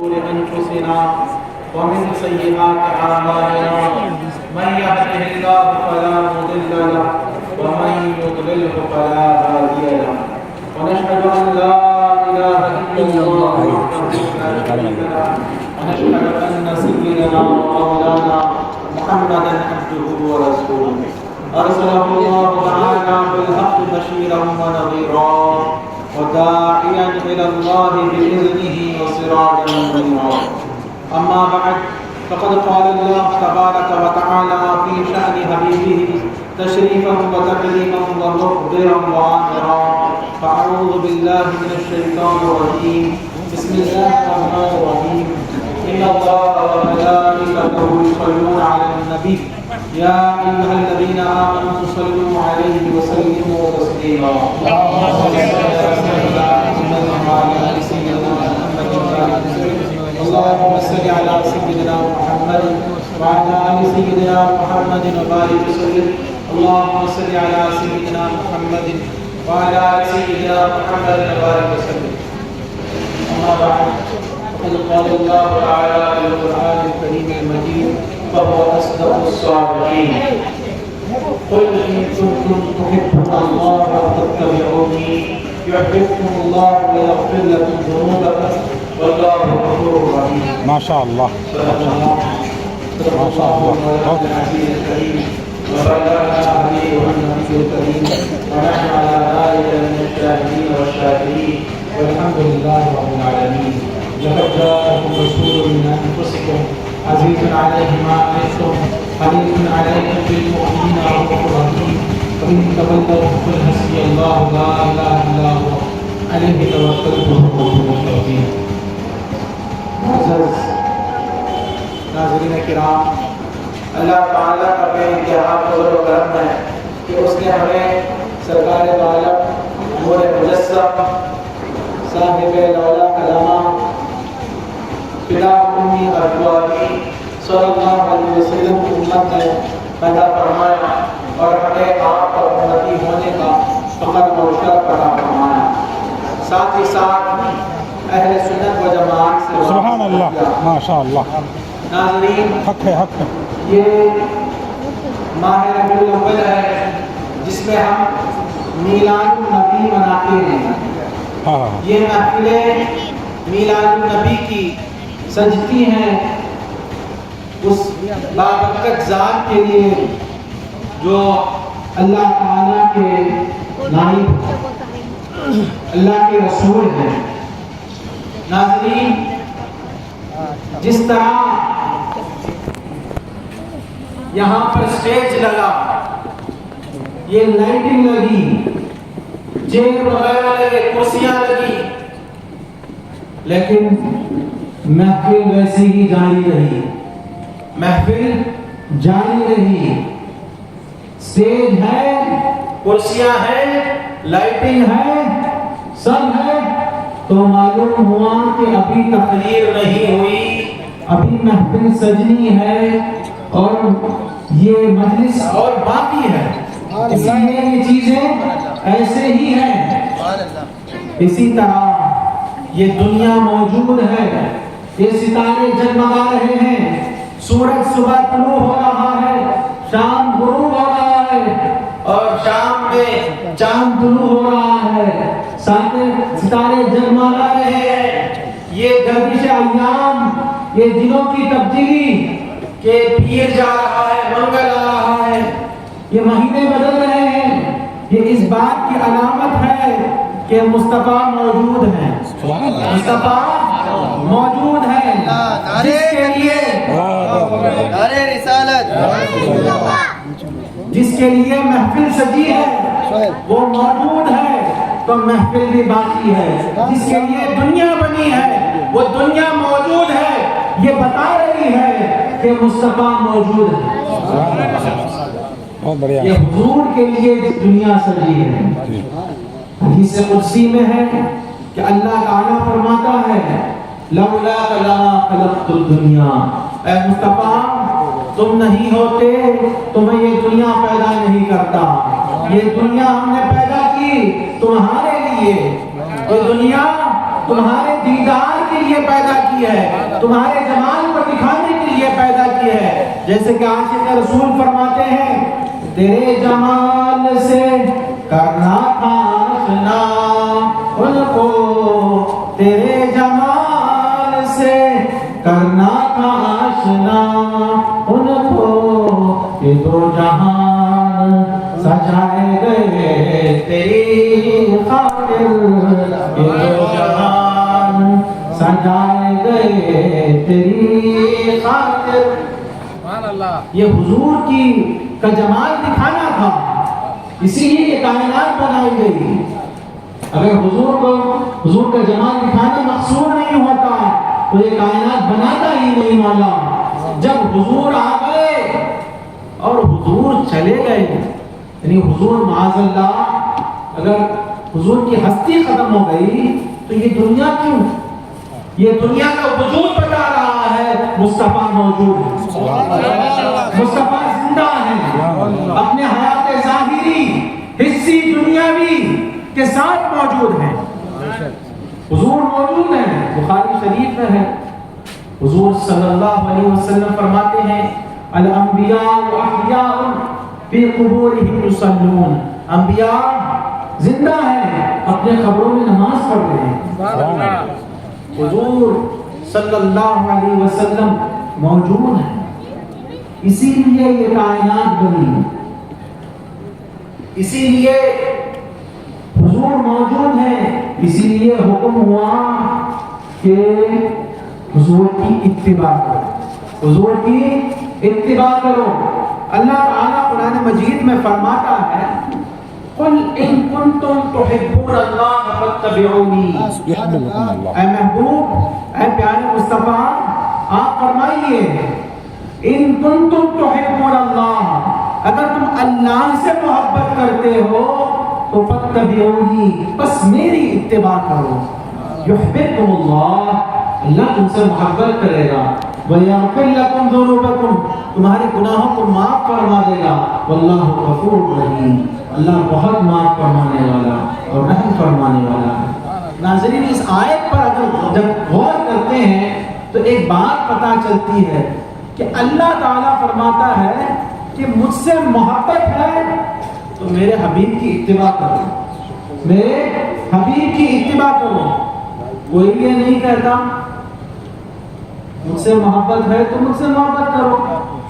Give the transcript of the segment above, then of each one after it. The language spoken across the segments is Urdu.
أنفسنا ومن سيئات أعمالنا من يهده الله فلا مضل له ومن يضلله فلا هادي له ونشهد أن لا إله إلا الله وحده لا شريك له ونشهد أن سيدنا ومولانا محمدا عبده ورسوله أرسله الله تعالى بالحق بشيرا ونذيرا وداعيا إلى الله بإذنه وسراجا منيرا. أما بعد فقد قال الله تبارك وتعالى في شأن حبيبه تشريفا وتكريما ومخبرا وآمرا. فأعوذ بالله من الشيطان الرجيم. بسم الله الرحمن الرحيم. إن الله وملائكته يصلون على النبي يا أيها الذين آمنوا صلوا عليه وسلموا تسليما. اللهم صل على سيدنا محمد وعلى آل سيدنا محمد وبارك وسلم. اللهم صل على سيدنا محمد وعلى آل سيدنا محمد وبارك وسلم. أما بعد فقد قال الله تعالى في القرآن الكريم المجيد فهو أصدق الصادقين. قل إن كنتم تحبون الله فاتبعوني يحببكم الله ويغفر لكم ذنوبكم والله غفور رحيم. ما شاء الله ما شاء الله. وبلغنا عليه والنبي الكريم ونحن على ذلك من الشاهدين والشاكرين والحمد لله رب العالمين. لقد جاءكم رسول من انفسكم عزيز عليه ما عنتم حريص عليكم بالمؤمنين رؤوف رحيم. وإن تولوا فقل حسبي الله لا إله إلا هو عليه توكلت وهو رب التوفيق. معزز ناظرین کرام، اللہ تعالیٰ کا بے انتہا فضل و کرم ہے کہ اس نے ہمیں سرکار عالم نور مجسم صاحب لولا علامہ فدا امی اربوابی صلی اللہ علیہ وسلم کی امت میں پیدا فرمایا اور ہمیں آپ اور امتی ہونے کا فخر و شرف عطا فرمایا. ساتھ ہی ساتھ اہل سنت و جماعت سے سبحان اللہ ما شاء اللہ. ناظرین، حق ہے حق ہے. یہ ماہ ربیع الاول ہے جس میں ہم میلاد النبی مناتے ہیں. ہاں یہ محفلیں میلاد النبی کی سجتی ہیں اس بابرکت ذات کے لیے جو اللہ تعالیٰ کے نائب اللہ کے رسول ہیں. ناظرین، جس طرح یہاں پر سٹیج لگا، یہ لائٹنگ لگی، چیئر وغیرہ لگے، کرسیاں لگی، لیکن محفل ویسی ہی جاری رہی. محفل جاری رہی. سٹیج ہے، کرسیاں ہیں، لائٹنگ ہے، سب ہے، تو معلوم ہوا کہ ابھی تقریر نہیں ہوئی، ابھی محفل سجنی ہے اور یہ مجلس اور باقی ہے. اس لیے یہ چیزیں ایسے ہی ہیں. اسی طرح یہ دنیا موجود ہے، یہ ستارے جگمگا رہے ہیں، سورج صبح طلوع ہو رہا ہے، شام غروب ہو رہا ہے اور شام میں چاند طلوع ہو رہا ہے، ستارے جگمگا رہے ہیں. یہ گردش ایام، یہ دنوں کی تبدیلی کہ پیر جا رہا ہے، منگل آ رہا ہے، یہ مہینے بدل رہے ہیں، یہ اس بات کی علامت ہے کہ مصطفیٰ موجود ہیں. مصطفیٰ موجود ہے جس کے لیے جس کے لیے محفل سجی ہے وہ موجود ہے تو محفل بھی باقی ہے. جس کے لیے دنیا بنی ہے وہ دنیا موجود ہے. یہ بتا رہی ہے کہ مصطفیٰ موجود ہے. یہ حضور کے لیے دنیا سجی ہے. حدیث قدسی میں ہے کہ اللہ تعالیٰ فرماتا ہے لولا لما خلقت الدنیا، اے مصطفیٰ تم نہیں ہوتے تو میں یہ دنیا پیدا نہیں کرتا. یہ دنیا ہم نے پیدا کی تمہارے لیے. یہ دنیا تمہارے دیدار کے لیے پیدا کی ہے. تمہارے جمال کو دکھانے کے لیے پیدا کی ہے. جیسے کہ عاشق رسول فرماتے ہیں تیرے جمال سے کرنا تھا آشنا ان کو، تیرے جمال سے کرنا تھا آشنا ان کو، یہ دو جہان سجائے گئے تیری خاطر، یہ دو جہان سجائے گئے تیری خاطر. یہ حضور کا جمال دکھانا تھا، اسی لیے یہ کائنات بنائی گئی. اگر حضور کا جمال دکھانا مقصود نہیں ہوتا تو یہ کائنات بناتا ہی نہیں مولا. جب حضور آ گئے اور حضور چلے گئے، یعنی حضور معاذ اللہ اگر حضور کی ہستی ختم ہو گئی تو یہ دنیا کیوں؟ یہ دنیا کا وجود بتا رہا ہے مصطفیٰ موجود ہے، مصطفیٰ زندہ ہے، اپنے حیات ظاہری حصی دنیاوی کے ساتھ موجود ہے. حضور موجود ہیں، بخاری شریف میں ہے. حضور صلی اللہ علیہ وسلم فرماتے ہیں الانبیاء احیاء فی قبورہم یصلون، انبیاء زندہ ہیں، اپنے قبروں میں نماز پڑھ رہے ہیں. حضور صلی اللہ علیہ وسلم موجود ہیں، اسی لیے یہ کائنات بنی، اسی لیے حضور موجود ہیں، اسی لیے حکم ہوا کہ حضور کی اتباع کرو، حضور کی اتباع کرو. اللہ تعالیٰ قرآن مجید میں فرماتا ہے قل ان کنتم تحبون اللہ فاتبعونی، اے محبوب، اے پیارے مصطفیٰ آپ فرمائیے ان کنتم تحبون اللہ، اگر تم اللہ سے محبت کرتے ہو تو فاتبعونی، بس میری اتباع کرو. یحببکم اللہ، اللہ تم سے محبت کرے گا. وَيَغْفِرْ لَكُمْ ذُنُوبَكُمْ، تمہارے گناہوں کو معاف فرما دے گا. وَاللَّهُ غَفُورٌ رَحِيمٌ، اللہ بہت معاف فرمانے والا اور رحم فرمانے والا ہے. ناظرین اس آیت پر اگر جب غور کرتے ہیں تو ایک بات پتہ چلتی ہے کہ اللہ تعالیٰ فرماتا ہے کہ مجھ سے محبت ہے تو میرے حبیب کی اتباع کرو، میرے حبیب کی اتباع کرو. کوئی یہ نہیں کہتا مجھ سے محبت ہے تو مجھ سے محبت کرو،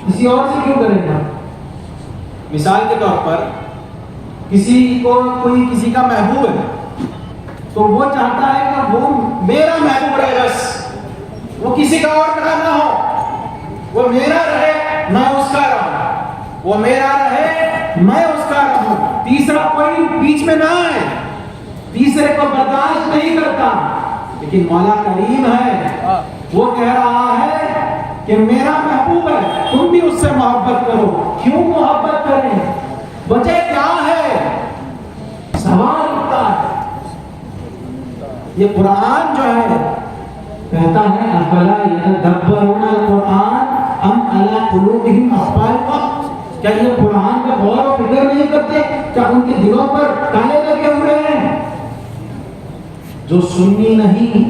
کسی اور سے کیوں کرے گا؟ مثال کے طور پر کوئی کسی کا محبوب ہے تو وہ چاہتا ہے کہ وہ میرا محبوب رہے، بس وہ کسی کا اور نہ ہو، وہ میرا رہے میں اس کا رہوں، وہ میرا رہے میں اس کا رہوں، تیسرا کوئی بیچ میں نہ آئے، تیسرے کو برداشت نہیں کرتا. لیکن مولا کریم ہے، وہ کہہ رہا ہے کہ میرا محبوب ہے، تم بھی اس سے محبت کرو. کیوں محبت کریں؟ وجہ کیا ہے؟ سوال اٹھتا ہے. یہ قرآن جو ہے کہتا ہے افلا یتدبرون القرآن ام علی قلوبہم اقفالها، کیا یہ قرآن کا غور و فکر نہیں کرتے؟ کیا ان کے دلوں پر تالے لگے ہوئے ہیں؟ جو سنی نہیں،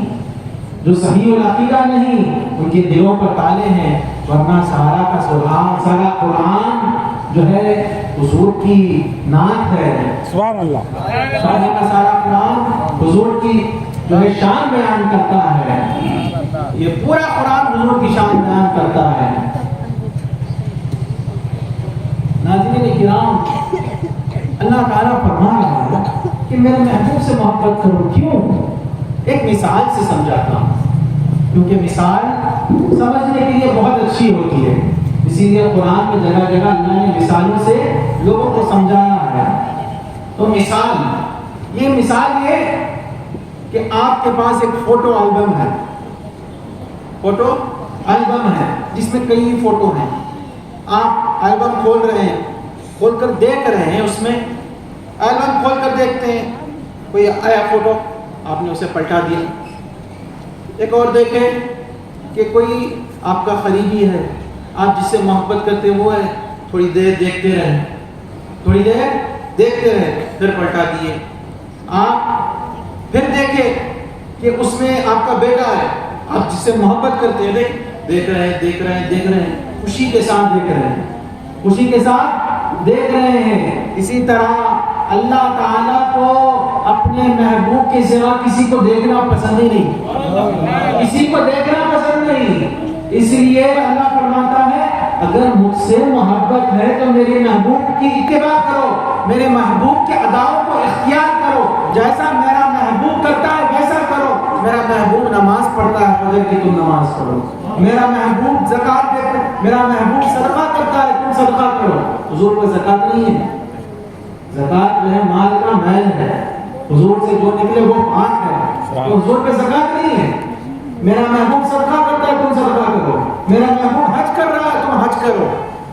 جو صحیح العقیدہ نہیں، ان کے دلوں پر تالے ہیں. ورنہ سارا قرآن جو ہے حضور کی نعت ہے. سبحان اللہ. سارا قرآن حضور کی جو ہے شان بیان کرتا ہے. یہ پورا قرآن حضور کی شان بیان کرتا ہے. ناظرین کرام، اللہ تعالیٰ فرما رہا ہے کہ میرے محبوب سے محبت کرو. کیوں؟ ایک مثال سے سمجھاتا ہوں، کیونکہ مثال سمجھنے کے لیے بہت اچھی ہوتی ہے. اسی لیے قرآن میں جگہ جگہ اللہ نے مثالوں سے لوگوں کو سمجھایا ہے. تو مثال یہ کہ آپ کے پاس ایک فوٹو البم ہے، فوٹو البم ہے جس میں کئی فوٹو ہیں. آپ البم کھول رہے ہیں، کھول کر دیکھ رہے ہیں، اس میں البم کھول کر دیکھتے ہیں، کوئی آیا فوٹو آپ نے اسے پلٹا دیا. ایک اور دیکھیں کہ کوئی آپ کا قریبی ہے، آپ جس سے محبت کرتے وہ ہے، تھوڑی دیر دیکھتے رہیں، تھوڑی دیر دیکھتے رہیں، پھر پلٹا دیے. آپ پھر دیکھیں کہ اس میں آپ کا بیٹا ہے، آپ جس سے محبت کرتے ہیں دیکھ رہے ہیں خوشی کے ساتھ دیکھ رہے ہیں، خوشی کے ساتھ دیکھ رہے ہیں۔ اسی طرح اللہ تعالیٰ کو اپنے محبوب کے سوا کسی کو دیکھنا پسند ہی نہیں، کسی کو دیکھنا پسند نہیں۔ اس لیے اللہ فرماتا ہے اگر مجھ سے محبت ہے تو میرے محبوب کی اتباع کرو، میرے محبوب کے اداؤں کو اختیار کرو، جیسا میرا محبوب کرتا ہے ویسا کرو۔ میرا محبوب نماز پڑھتا ہے فجر کی، تم نماز پڑھو۔ میرا محبوب زکات دیتا ہے، میرا محبوب صدقہ کرتا ہے، تم صدقہ کرو۔ حضور کو زکات نہیں ہے، زکات جو ہے مال کا میل ہے، حضور سے جو نکلے وہ پاک ہے، تو حضور پہ زکات نہیں ہے۔ میرا محبوب صدقہ کرتا ہے، تم صدقہ کرو۔ میرا محبوب حج کر رہا ہے، تم حج کرو۔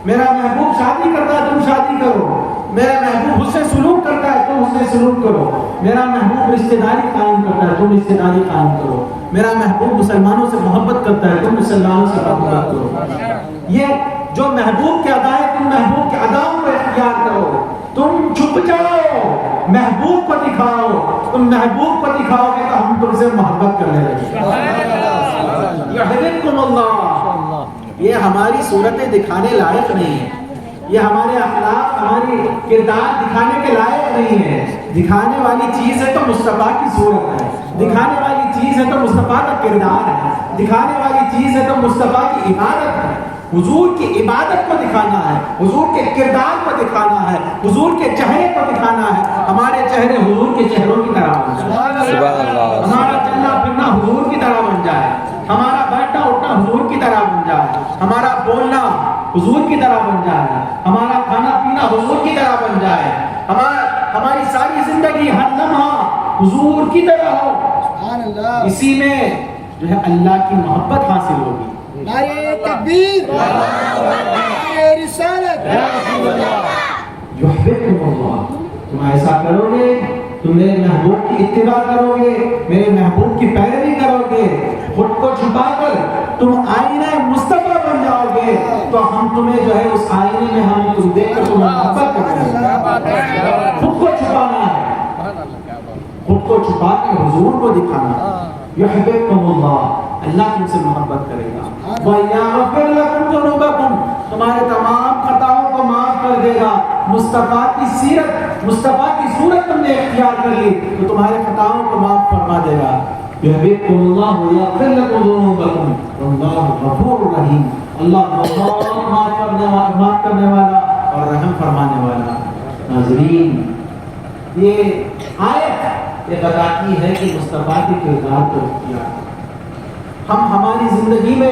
میرا محبوب شادی کرتا ہے، تم شادی کرو۔ میرا محبوب حسن سلوک کرتا ہے، تم حسن سلوک کرو۔ میرا محبوب رشتہ داری قائم کرتا ہے، تم رشتہ داری قائم کرو۔ میرا محبوب مسلمانوں سے محبت کرتا ہے، تم مسلمانوں سے محبت کرو۔ یہ جو محبوب کے ادا ہے، تم محبوب کے اداؤں کو اختیار کرو۔ تم چھپ جاؤ، محبوب کو دکھاؤ۔ تم محبوب کو دکھاؤ گے تو ہم تم سے محبت کرنے لگیں۔ یحببکم اللہ۔ یہ ہماری صورتیں دکھانے لائق نہیں ہے، یہ ہمارے اخلاق، ہماری کردار دکھانے کے لائق نہیں ہے۔ دکھانے والی چیز ہے تو مصطفیٰ کی صورت ہے، دکھانے والی چیز ہے تو مصطفیٰ کا کردار ہے، دکھانے والی چیز ہے تو مصطفیٰ کی عبادت ہے۔ حضور کی عبادت کو دکھانا ہے، حضور کے کردار کو دکھانا ہے، حضور کے چہرے کو دکھانا ہے۔ ہمارے چہرے حضور کے چہروں کی طرح بن جائے، ہمارا چلنا پھرنا حضور کی طرح بن جائے، ہمارا بیٹھنا اٹھنا حضور کی طرح بن جائے، ہمارا بولنا حضور کی طرح بن جائے، ہمارا کھانا پینا حضور کی طرح بن جائے، ہماری ساری زندگی ہر لمحہ حضور کی طرح ہو۔ اسی میں جو ہے اللہ کی محبت حاصل ہوگی۔ نعرہ تکبیر، نعرہ رسالت۔ یحببکم اللہ۔ تم ایسا کرو گے، تم میرے محبوب کی اتباع کرو گے، میرے محبوب کی پیروی کرو گے، خود کو چھپا کر تم آئینہ مصطفیٰ بن جاؤ گے، تو ہم تمہیں جو ہے اس آئینے میں ہم تم دیکھ کر تمہیں محبت کریں گے۔ خود کو چھپانا ہے، خود کو چھپا کے حضور کو دکھانا۔ یحببکم اللہ، اللہ تم سے محبت کرے گا۔ وَيَغْفِرْ لَكُمْ ذُنُوبَكُمْ، تمہارے تمام خطاؤں کو معاف کر دے گا۔ مصطفیٰ کی سیرت، مصطفیٰ کی صورت تم نے اختیار کر لی تو تمہارے خطاؤں کو معاف فرما دے گا۔ یحببکم اللہ وَيَغْفِرْ لَكُمْ ذُنُوبَكُمْ وَاللَّهُ غَفُورٌ رَحِيمٌ۔ اللہ بہت معاف کرنے والا اور رحم فرمانے والا۔ ناظرین، یہ آیت یہ بتاتی ہے کہ مصطفیٰ کے کردار کو اختیار ہم ہماری زندگی میں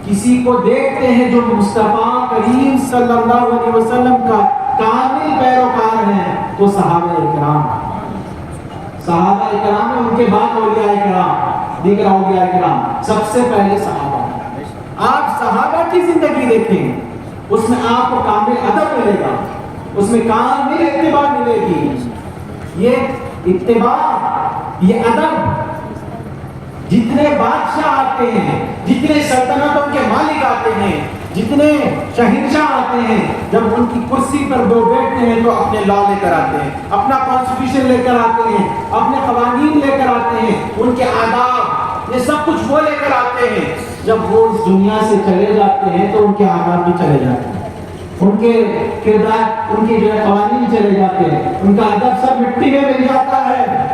کسی کو دیکھتے ہیں جو مصطفیٰ کریم صلی اللہ علیہ وسلم کا کامل پیروکار ہے تو صحابہ اکرام، صحابہ اکرام میں ان کے بعد اولیاء اکرام، دیگر اولیاء اکرام، سب سے پہلے صحابہ۔ آپ صحابہ کی زندگی دیکھیں، اس میں آپ کو کامل ادب ملے گا، اس میں کامل اتباع ملے گی۔ یہ اتباع، یہ ادب، جتنے بادشاہ آتے ہیں، جتنے سلطنتوں کے مالک آتے ہیں، جتنے شہنشاہ آتے ہیں، جب ان کی کرسی پر وہ بیٹھتے ہیں تو اپنے لا لے کر آتے ہیں، اپنا کانسٹیٹیوشن لے کر آتے ہیں، اپنے قوانین لے کر آتے ہیں، ان کے آداب، یہ سب کچھ وہ لے کر آتے ہیں۔ جب وہ اس دنیا سے چلے جاتے ہیں تو ان کے آداب بھی چلے جاتے ہیں، ان کے کردار، ان کے جو ہے قوانین چلے جاتے ہیں، ان کا ادب سب مٹی میں مل جاتا ہے۔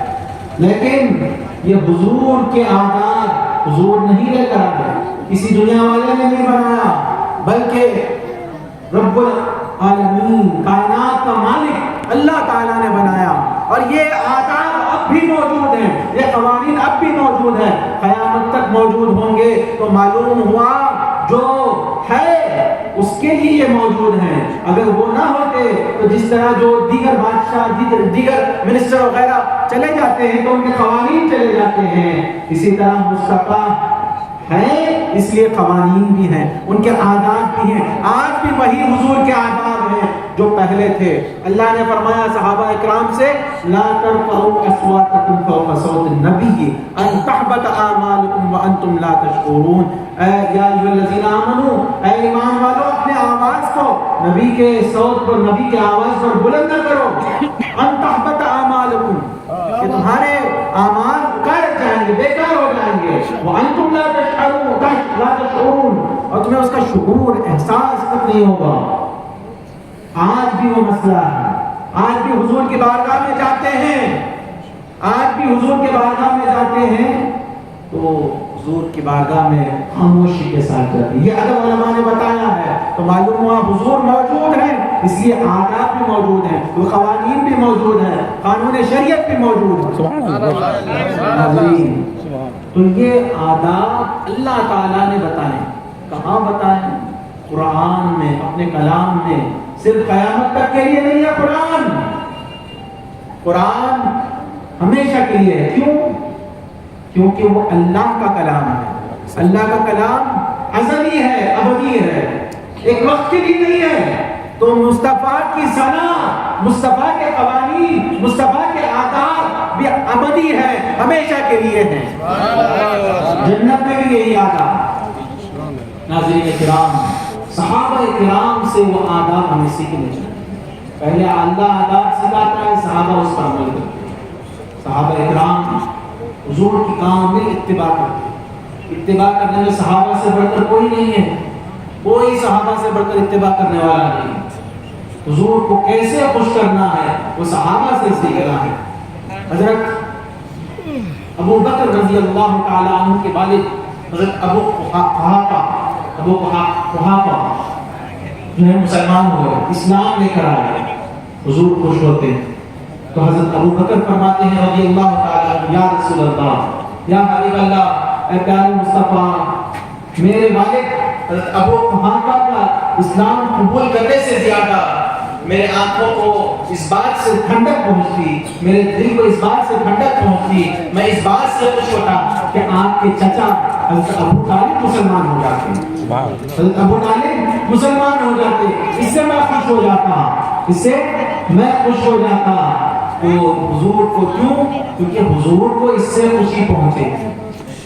لیکن یہ حضور کے آداب حضور نہیں لے کر آتے، کسی دنیا والے نے نہیں بنایا، بلکہ رب العالمین، کائنات کا مالک اللہ تعالیٰ نے بنایا۔ اور یہ آداب اب بھی موجود ہیں، یہ قوانین اب بھی موجود ہیں، قیامت تک موجود ہوں گے۔ تو معلوم ہوا جو ہے اس کے لیے یہ موجود ہیں، اگر وہ نہ ہوتے تو جس طرح جو دیگر بادشاہ، دیگر منسٹر وغیرہ چلے جاتے ہیں تو ان کے قوانین چلے جاتے ہیں، اسی طرح مصطفیٰ ہے اس لیے قوانین بھی ہیں، ان کے آداب بھی ہیں۔ آج بھی وہی حضور کے آداب ہیں جو پہلے تھے۔ اللہ نے فرمایا صحابہ اکرام سے، لا ترفعوا اصواتکم فوق صوت النبی ان تحبط اعمالکم وانتم لا تشعرون۔ یا ایھا الذین آمنوا، اے ایمان والو، اپنے آواز کو نبی کے صوت پر، نبی کے آواز پر بلند نہ کرو، ان تحبط اعمالکم، کہ تمہارے اعمال کر جائیں۔ جائیں گے، بیکار ہو جائیں گے. وَأَنْتُمْ لَا تَشْعُرُونَ، اور تمہیں اس کا شعور احساس تک نہیں ہوگا. آج بھی وہ مسئلہ ہے. آج بھی حضور کی بارگاہ میں جاتے ہیں، آج بھی حضور کی بارگاہ میں جاتے ہیں تو حضور کی بارگاہ میں خاموشی کے ساتھ جاتے ہیں. یہ ادب علماء نے بتایا ہے تو معلوم ہوا حضور موجود ہیں، اس لیے آداب بھی موجود ہیں، وہ قوانین بھی موجود ہیں، قانون شریعت بھی موجود ہے. تو یہ آداب اللہ تعالیٰ نے بتائے. کہاں بتائے؟ قرآن میں، اپنے کلام میں. صرف قیامت تک کے لیے نہیں ہے قرآن، قرآن ہمیشہ کے لیے ہے. کیوں؟ کیونکہ وہ اللہ کا کلام ہے. اللہ کا کلام ازلی ہے، ابدی ہے، ایک وقت کے لیے نہیں ہے. تو مصطفیٰ کی ثنا، مصطفیٰ کے قوانین، مصطفیٰ کے آداب بھی ابدی ہے، ہمیشہ کے لیے ہیں. جنت میں بھی یہی آداب. ناظرین کرام، صحابہ کرام سے وہ آداب ہمیں سیکھنے چاہیے. پہلے اللہ آداب سکھاتا ہے، صحابہ اس پر عمل کرتے ہیں. صحابہ کرام حضور کی کامل اتباع کرتے ہیں. اتباع کرنے میں صحابہ سے بڑھ کر کوئی نہیں ہے، کوئی صحابہ سے بڑھ کر اتباع کرنے والا نہیں. حضور کو کیسے خوش کرنا ہے وہ صحابہ سے سیکھنا ہے. حضرت ابو بکر رضی اللہ تعالیٰ عنہ کے والد حضرت ابو قحافہ جو ہے مسلمان ہوئے، اسلام لے کر آئے. حضور خوش ہوتے ہیں تو حضرت ابو بکر فرماتے ہیں رضی اللہ تعالیٰ عنہ، یا رسول اللہ، یا حبیب اللہ، اے پیارے مصطفیٰ، میرے والد حضرت ابو قحافہ کا اسلام قبول کرنے سے زیادہ میرے آنکھوں کو اس بات سے ٹھنڈک پہنچتی، میرے دل کو اس بات سے ٹھنڈک پہنچتی، میں اس بات سے خوش ہوتا کہ آپ کے چچا حضرت ابو طالب مسلمان ہو جاتے، حضرت ابو طالب مسلمان ہو جاتے. اس سے میں خوش ہو جاتا، اس سے میں خوش ہو جاتا. تو حضور کو کیوں؟ کیونکہ حضور کو اس سے خوشی پہنچے.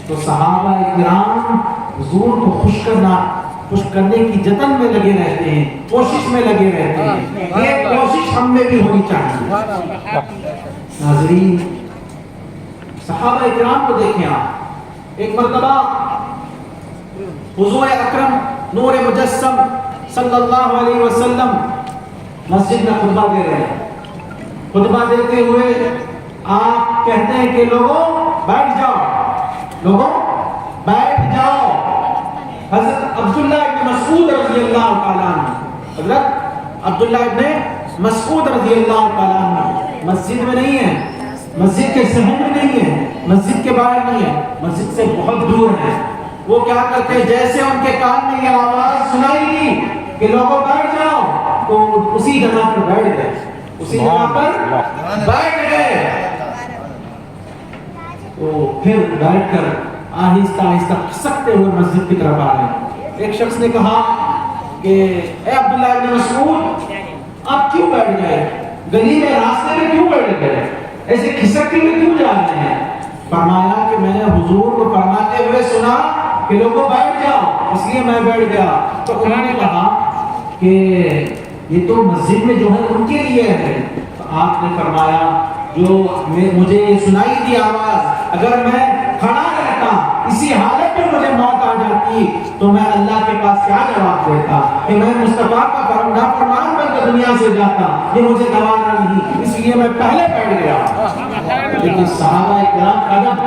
تو صحابہ کرام حضور کو خوش کرنے کی جتن میں لگے رہتے ہیں، کوشش میں لگے رہتے ہیں. یہ کوشش ہم میں بھی ہونی چاہیے. ناظرین، صحابہ کرام کو دیکھیں آپ. ایک مرتبہ حضور اکرم نور مجسم صلی اللہ علیہ وسلم مسجد میں خطبہ دے رہے ہیں. خطبہ دیتے ہوئے آپ کہتے ہیں کہ لوگوں بیٹھ جاؤ، لوگوں بیٹھ جاؤ. حضرت عبداللہ ابن مسعود رضی اللہ تعالیٰ عنہ، حضرت عبداللہ ابن مسعود رضی اللہ تعالیٰ عنہ مسجد میں نہیں ہے، مسجد کے صحن میں نہیں ہے، مسجد کے باہر نہیں ہے، مسجد سے بہت دور ہے. وہ کیا کرتے ہیں، جیسے ان کے کان میں یہ آواز سنائی دی کہ لوگوں بیٹھ جاؤ تو اسی جگہ پر بیٹھ گئے، اسی جگہ پر بیٹھ گئے. تو پھر بیٹھ کر آہستہ آہستہ کھسکتے ہوئے مسجد کی طرف آ رہے. ایک شخص نے کہا کہ اے عبداللہ ابن مسعود، آپ کیوں بیٹھ گئے؟ گلی میں، راستے میں کیوں بیٹھ گئے؟ ایسے کھسکتے ہوئے کیوں جا رہے ہیں؟ فرمایا کہ میں نے حضور کو فرماتے ہوئے سنا کہ لوگوں بیٹھ جاؤ، اس لیے میں بیٹھ گیا. تو انہوں نے کہا کہ یہ تو مسجد میں جو ہے ان کے لیے ہے. تو آپ نے فرمایا جو مجھے یہ سنائی تھی آواز، اگر میں کھڑا رہتا، اسی حالت میں مجھے موت آ جاتی تو میں اللہ کے پاس کیا جواب دیتا کہ میں مصطفیٰ کا نافرمان بن کر دنیا سے جاتا، یہ مجھے گوارا نہیں، اس لیے میں پہلے بیٹھ گیا. لیکن صحابہ کرام کا ادب.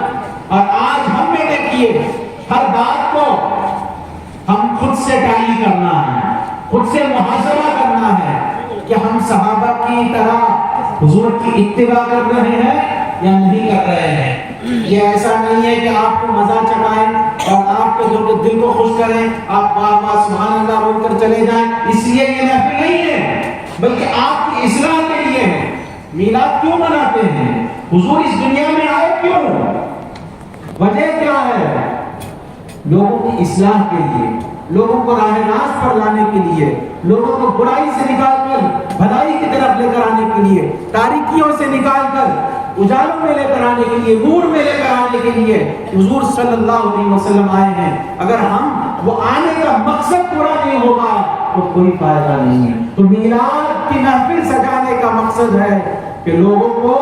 اور آج ہم میں دیکھیے ہر بات کو ہم خود سے ٹیلی کرنا ہے، خود سے محاسبہ کرنا ہے کہ ہم صحابہ کی طرح حضور کی اتباع کر رہے ہیں یا نہیں کر رہے ہیں. یہ ایسا نہیں ہے کہ آپ کو مزہ چکائیں اور آپ کے جو دل کو خوش کریں، آپ بار بار سبحان اللہ بول کر چلے جائیں. اس لیے یہ محفل نہیں ہے، بلکہ آپ کی اصلاح کے لیے ہے. میلاد کیوں مناتے ہیں؟ حضور اس دنیا میں آئے کیوں؟ وجہ کیا ہے؟ لوگوں کی اصلاح کے لیے، لوگوں کو راہ راست پر لانے کے لیے، لوگوں کو برائی سے نکال کر بھلائی کی طرف لے کر آنے کے لیے، تاریکیوں سے نکال کر اجالوں میں لے کر آنے کے لیے، نور میں لے کر آنے کے لیے حضور صلی اللہ علیہ وسلم آئے ہیں. اگر ہم وہ آنے کا مقصد پورا نہیں ہوگا تو کوئی فائدہ نہیں ہے. تو میلاد کی محفل سجانے کا مقصد ہے کہ لوگوں کو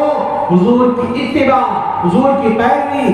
حضور کی اتباع، حضور کی پیروی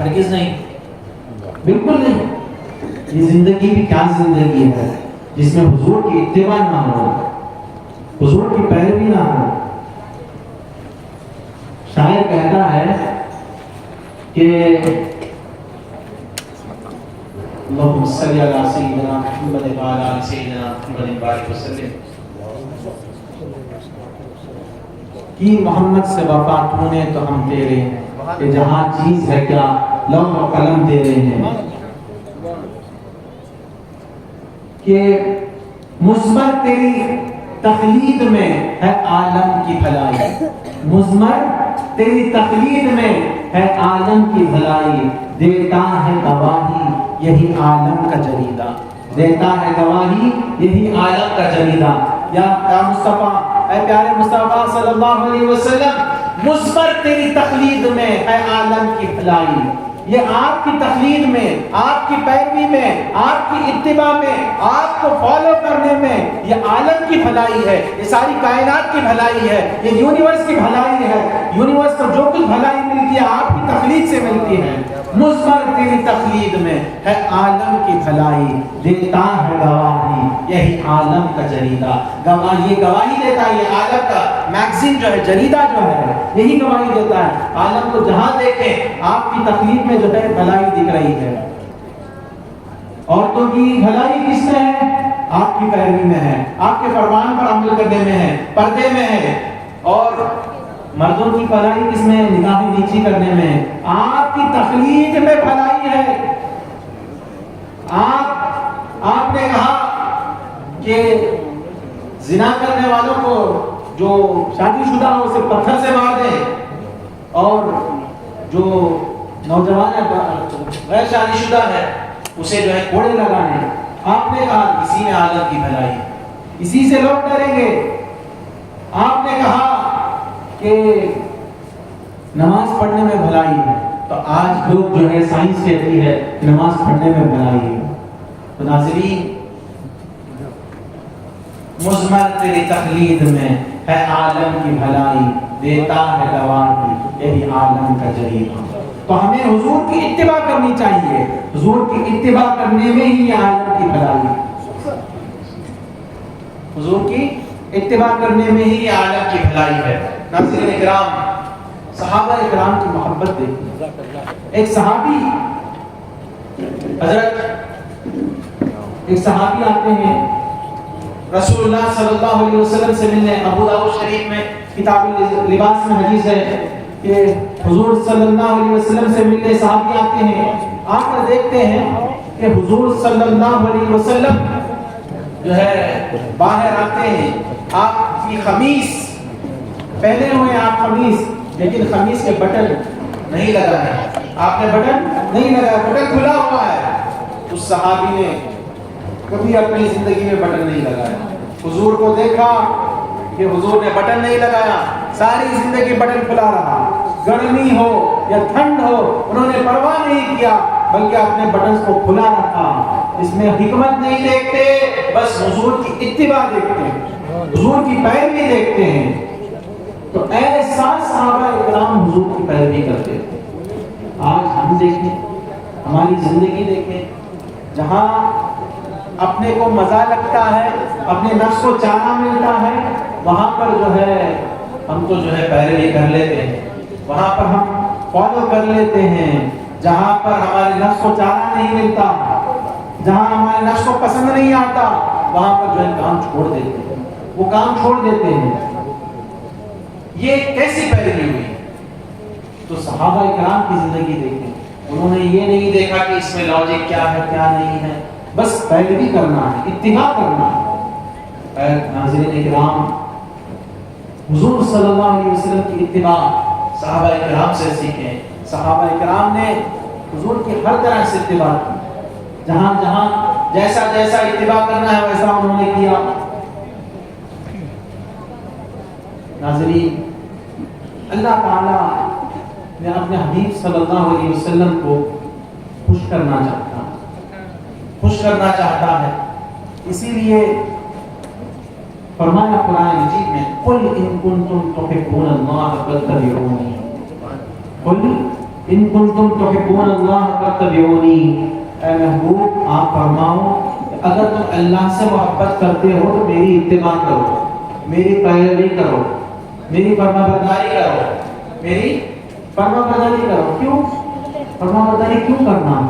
ہرگز نہیں، بالکل نہیں۔ یہ زندگی بھی کیا زندگی ہے جس میں حضور کی اتباع نہ ہو، حضور کی پیروی نہ ہو۔ شاعر کہتا ہے کہ اللہم صلی علی سیدنا محمد وعلی آل سیدنا محمد بارک وسلم، کی محمد سے وفا تو نے تو ہم تیرے ہیں، کہ جہاں چیز ہے کیا لوح و قلم تیرے ہیں، کہ مضمر تیری تخلید میں ہے عالم کی بھلائی، مضمر تیری تخلید میں ہے عالم کی بھلائی، دیتا ہے گواہی یہی عالم کا جریدہ، دیتا ہے گواہی یہی عالم کا جریدہ۔ یا مصطفیٰ، اے پیارے مصطفیٰ صلی اللہ علیہ وسلم، مضمر تیری تخلید میں ہے عالم کی بھلائی، یہ آپ کی تخلید میں، آپ کی پیروی میں، آپ کی اتباع میں، آپ کو فالو کرنے میں یہ عالم کی بھلائی ہے، یہ ساری کائنات کی بھلائی ہے، یہ یونیورس کی بھلائی ہے۔ یونیورس کو جو کچھ بھلائی ملتی ہے آپ کی تخلید سے ملتی ہے۔ مضمر تیری تخلید میں ہے عالم کی بھلائی، دیتا ہے گواہی یہی عالم کا جریدہ، یہ گواہی دیتا ہے، یہ عالم کا میگزین جو ہے، جریدہ جو ہے، یہی گواہی دیتا ہے۔ عالم کو جہاں دیکھیں آپ کی تخلید میں جو ہے بھلائی دکھ رہی ہے۔ عورتوں کی بھلائی کس میں ہے؟ آپ کی پیروی میں ہے، آپ کے فرمان پر عمل کرنے میں ہے، پردے میں ہے۔ اور مردوں کی بھلائی کس میں ہے؟ نگاہیں نیچی کرنے میں ہے۔ آپ کی تخلید میں بھلائی ہے۔ آپ نے کہا کہ زنا کرنے والوں کو جو شادی شدہ ہو اسے پتھر سے مار دیں، اور جو نوجوان ہے غیر شادی شدہ ہے اسے جو ہے کوڑے لگانے۔ آپ نے کہا اسی میں عالم کی بھلائی، اسی سے لوگ ڈریں گے۔ آپ نے کہا کہ نماز پڑھنے میں بھلائی ہے، تو آج لوگ جو ہے سائنس کہتی ہے نماز پڑھنے میں بھلائی ہے۔ تو ناظرین، مضمر تیری تخلید میں ہے عالم کی بھلائی، دیتا ہے گواہی یہی عالم کا جریدہ۔ تو ہمیں حضور کی اتباع کرنی چاہیے، حضور کی اتباع کرنے میں ہی عالم کی بھلائی ہے، حضور کی اتباع کرنے میں ہی عالم کی بھلائی ہے۔ ناظرین اکرام، صحابہ اکرام کی محبت دیکھیں۔ ایک صحابی آتے ہیں رسول اللہ صلی اللہ علیہ وسلم سے ملنے۔ ابو داؤد شریف میں کتاب لباس میں حدیث ہے کہ حضور صلی اللہ علیہ وسلم سے ملنے صحابی آتے ہیں، آ کر دیکھتے ہیں کہ حضور صلی اللہ علیہ وسلم جو ہے باہر آتے ہیں، آپ کی خمیس پہنے ہوئے، آپ خمیس، لیکن خمیس کے بٹن نہیں لگائے، آپ نے بٹن نہیں لگایا، بٹن کھلا ہوا ہے۔ اس صحابی نے کبھی اپنی زندگی میں بٹن نہیں لگایا، حضور کو دیکھا کہ حضور نے بٹن نہیں لگایا، ساری زندگی بٹن کھلا رہا، گرمی ہو یا ٹھنڈ ہو انہوں نے پرواہ نہیں کیا، بلکہ اپنے بٹنز کو کھلا رکھا۔ اس میں حکمت نہیں دیکھتے، بس حضور کی اتباع دیکھتے ہیں، حضور کی پیروی دیکھتے ہیں۔ تو ایسا صحابہ اکرام حضور کی پیروی کرتے تھے۔ آج ہم دیکھیں، ہماری زندگی دیکھیں، جہاں اپنے کو مزہ لگتا ہے، اپنے نفس کو چارہ ملتا ہے، وہاں پر جو ہے ہم تو جو ہے پیروی کر لیتے ہیں، وہاں پر ہم فالو کر لیتے ہیں۔ جہاں پر ہمارے نفس کو چارہ نہیں ملتا، جہاں ہمارے نفس کو پسند نہیں آتا، وہاں پر جو ہے کام چھوڑ دیتے ہیں، وہ کام چھوڑ دیتے ہیں۔ یہ کیسی پیروی ہوئی؟ تو صحابہ اکرام کی زندگی دیکھیں، انہوں نے یہ نہیں دیکھا کہ اس میں لاجک کیا ہے کیا نہیں ہے، بس پیروی کرنا ہے، اتباع کرنا ہے۔ ناظرین اکرام، حضور صلی اللہ علیہ وسلم کی اتباع صحابہ اکرام سے سیکھیں۔ صحابہ اکرام نے حضور کی ہر طرح سے اتباع کی، جہاں جہاں جیسا جیسا اتباع کرنا ہے ویسا انہوں نے کیا۔ ناظرین، اللہ تعالیٰ نے اپنے حبیب صلی اللہ علیہ وسلم کو خوش کرنا چاہتا ہے، اسی لیے فرمایا قرآن مجید میں، قل ان کنتم تحبون اللہ فاتبعونی، قل ان کنتم تحبون اللہ فاتبعونی، اے محبوب آپ فرماؤ اگر تم اللہ سے محبت کرتے ہو تو میری اتباع کرو، میری پیروی کرو، میری فرما برداری کرو، میری فرما برداری کرو۔ کیوں فرما برداری کیوں کرنا؟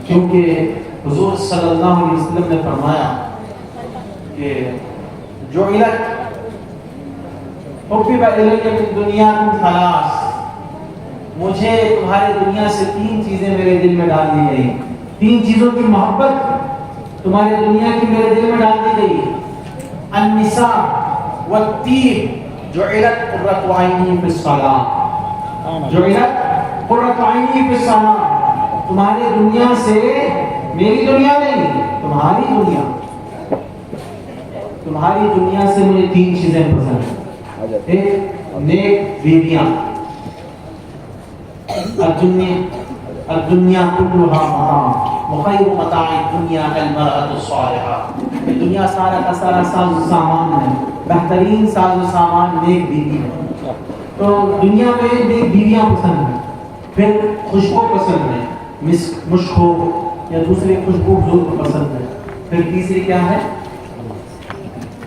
کیونکہ حضور صلی اللہ علیہ وسلم نے فرمایا کہ جعلت حبب الی من دنیاکم ثلاث، مجھے تمہاری دنیا سے تین چیزیں میرے دل میں ڈال دی گئی، تین چیزوں کی محبت تمہاری دنیا کی میرے دل میں ڈال دی گئی۔ النساء والطیب جعلت قرۃ عینی فی الصلاۃ، جعلت قرۃ عینی فی الصلاۃ، تمہاری دنیا سے، میری دنیا نہیں، تمہاری دنیا، تمہاری دنیا سے مجھے تین چیزیں پسند ہیں۔ ایک نیک بیویاں، الدنیا کلھا متاع وخیر متاع الدنیا المرأة الصالحہ، یہ دنیا سارا کا سارا ساز و سامان ہے، بہترین ساز و سامان نیک بیوی ہے۔ تو دنیا میں نیک بیویاں پسند ہیں، پھر خوشبو پسند ہے، مشک ہو یا دوسرے خوشبو ضرور پسند ہے، پھر تیسری کیا ہے؟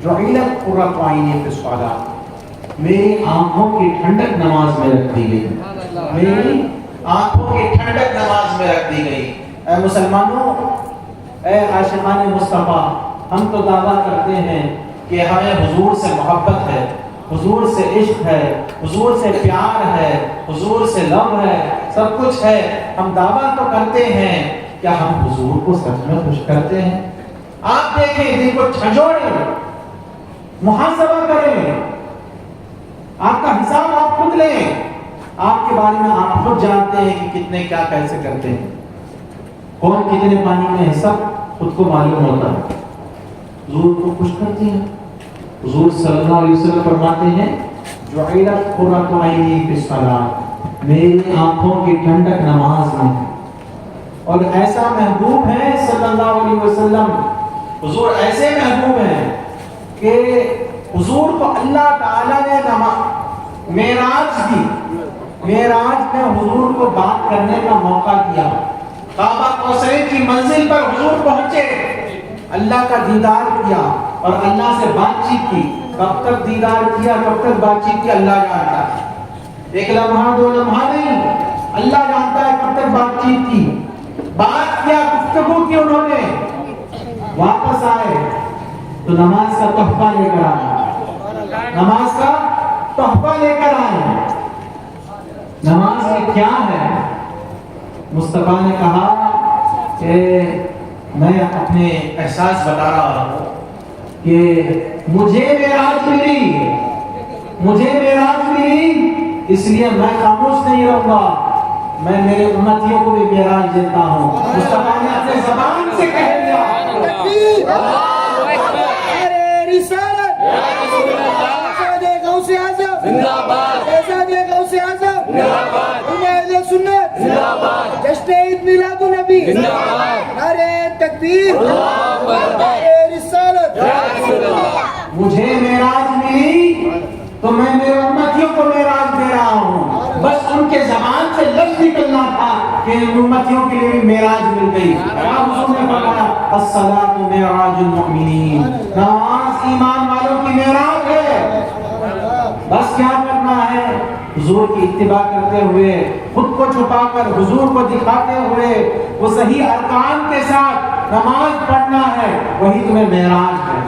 جعلت قرۃ عینی فی الصلاۃ، میری آنکھوں کی ٹھنڈک نماز میں رکھ دی گئی، میری آنکھوں کی ٹھنڈک نماز میں رکھ دی گئی۔ اے مسلمانوں، اے عاشقان مصطفیٰ، ہم تو دعویٰ کرتے ہیں کہ ہمیں حضور سے محبت ہے، حضور سے عشق ہے، حضور سے پیار ہے، حضور سے لو ہے، سب کچھ ہے، ہم دعویٰ تو کرتے ہیں، کیا ہم حضور کو سچ میں خوش کرتے ہیں؟ آپ دیکھیں، دل کو جھنجھوڑیں، محاسبہ کریں، آپ کا حساب آپ خود لیں، آپ کے بارے میں آپ خود جانتے ہیں کہ کتنے کیا کیسے کرتے ہیں، کون کتنے پانی میں ہے، سب خود کو معلوم ہوتا ہے۔ حضور کو خوش کرتے ہیں، حضور صلی اللہ علیہ وسلم فرماتے ہیں جعلت قرۃ عینی فی الصلاۃ، میری آنکھوں کی ٹھنڈک نماز میں ہے۔ اور ایسا محبوب ہے صلی اللہ علیہ وسلم، حضور ایسے محبوب ہیں کہ حضور کو اللہ تعالیٰ نے معراج دی، معراج میں حضور کو بات کرنے کا موقع دیا، کعبہ کوثر کی منزل پر حضور پہنچے، اللہ کا دیدار کیا اور اللہ سے بات چیت کی۔ کب تک دیدار کیا، کب تک بات چیت کی، اللہ جانتا ہے، ایک لمحہ دو لمحہ نہیں، اللہ جانتا ہے کب تک بات چیت کی، بات کیا، گفتگو کی انہوں نے۔ واپس آئے تو نماز کا تحفہ لے کر آئے، نماز کا تحفہ لے کر آئے۔ نماز میں کیا ہے؟ مصطفیٰ نے کہا کہ میں اپنے احساس بتا رہا ہوں کہ مجھے معراج ملی، مجھے معراج ملی، اس لیے میں خاموش نہیں رہوں گا، میں میرے امتیوں کو بھی معراج دیتا ہوں۔ مصطفیٰ نے اپنے زبان سے کہہ دیا، تکبیر، ارے رسالت، شہزادے غوث اعظم زندہ باد، شہزادے غوث اعظم زندہ باد، اہل سنت زندہ باد، جشن عید میلاد النبی زندہ باد، ارے تکبیر، ارے رسالت۔ مجھے معراج ملی تو میں میرے امتیوں کو معراج دے رہا ہوں، بس ان کے زبان سے لفظ نکلنا تھا کہ امتیوں کے لیے بھی معراج مل گئی۔ حضور نے فرمایا الصلاۃ معراج المؤمنین، نماز ایمان والوں کی معراج ہے۔ بس کیا کرنا ہے؟ حضور کی اتباع کرتے ہوئے، خود کو چھپا کر حضور کو دکھاتے ہوئے، وہ صحیح ارکان کے ساتھ نماز پڑھنا ہے، وہی تمہیں معراج ہے۔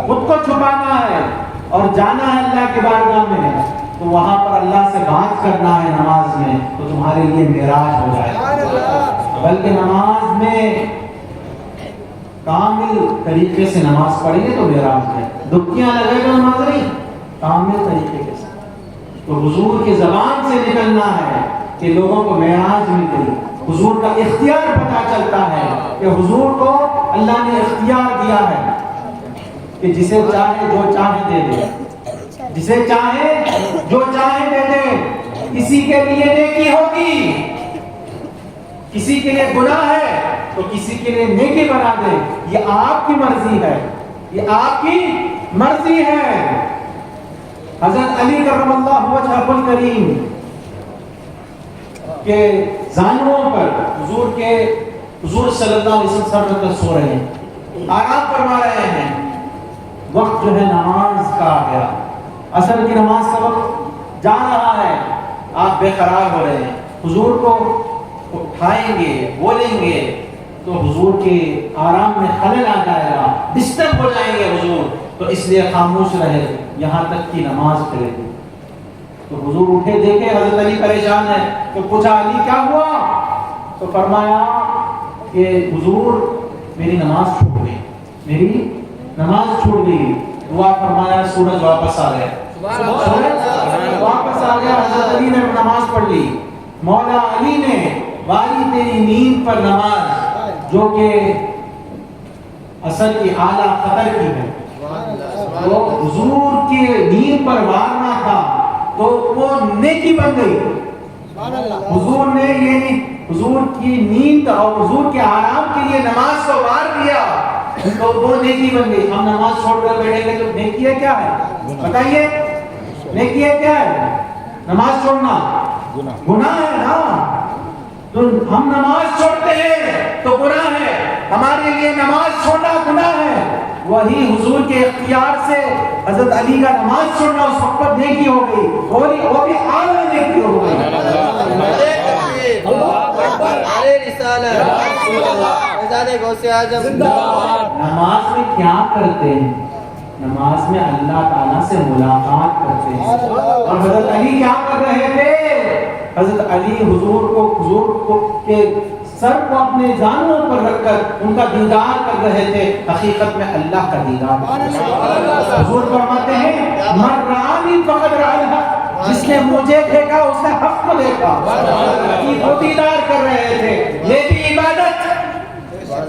خود کو چھپانا ہے اور جانا ہے اللہ کے بارگاہ میں، تو وہاں پر اللہ سے بات کرنا ہے نماز میں، تو تمہارے لیے معراج ہو جائے گا۔ بلکہ نماز میں کامل طریقے سے نماز پڑھیں گے تو معراج ہے، دبکیاں لگے گا نماز نہیں، کامل طریقے کے ساتھ۔ تو حضور کی زبان سے نکلنا ہے کہ لوگوں کو معراج مل گئی، حضور کا اختیار پتہ چلتا ہے کہ حضور کو اللہ نے اختیار دیا ہے کہ جسے چاہے جو چاہے دے دے، جسے چاہے جو چاہے دے دے۔ کسی کے لیے نیکی ہوگی، کسی کے لیے گناہ ہے تو کسی کے لیے نیکی بنا دے، یہ آپ کی مرضی ہے، یہ آپ کی مرضی ہے۔ حضرت علی کرم اللہ وجہہ الکریم کے زانوؤں پر حضور صلی اللہ علیہ وسلم سر رکھ کر سو رہے ہیں، آرام فرما رہے ہیں. وقت جو ہے نماز کا آ گیا، عصر کی نماز کا وقت جا رہا ہے، آپ بے قرار ہو رہے ہیں. حضور کو اٹھائیں گے، بولیں گے تو حضور کے آرام میں خلل آ جائے گا، ڈسٹرب ہو جائیں گے حضور. تو اس لیے خاموش رہے یہاں تک کہ نماز پڑھے. تو حضور اٹھے، دیکھے حضرت علی پریشان ہے. تو پوچھا علی کیا ہوا؟ تو فرمایا کہ حضور میری نماز چھوٹ گئی، میری نماز چھوٹ گئی. دعا فرمایا، سورج واپس آ گیا، سورج واپس آ گیا. حضرت علی نے نماز پڑھ لی. مولا علی نے واری تیری نیند پر نماز، جو کہ عصر کی اعلیٰ قدر کی ہے، وہ حضور کی نیند پر وارنا تھا تو وہ نیکی بن گئی. حضور نے یہ حضور کی نیند اور حضور کے آرام کے لیے نماز کو وار دیا تو وہ نیکی بن گئی. ہم نماز چھوڑ کر بیٹھیں گے تو نیکی ہے کیا ہے؟ بتائیے، نیکی ہے کیا ہے؟ نماز چھوڑنا گناہ ہے نا. تو ہم نماز چھوڑتے ہیں تو گناہ ہے، ہمارے لیے نماز چھوڑنا گناہ ہے. وہی حضور کے اختیار سے حضرت علی کا نماز چھوڑنا اس وقت پر نیکی ہو گئی، وہ بھی اعلیٰ نیکی ہو گئی. نماز میں کیا کرتے ہیں؟ نماز میں اللہ تعالیٰ سے ملاقات کرتے ہیں. اور حضرت علی کیا کر رہے تھے؟ حضرت علی حضور کو کے سر کو اپنے جانوں پر رکھ کر ان کا دیدار کر رہے تھے. حقیقت میں اللہ کا دیدار. حضور فرماتے ہیں من رآنی فقد رأى الحق، جس نے مجھے دیکھا اس نے حق کو دیکھا. وہ دیدار کر رہے تھے. یہ بھی عبادت،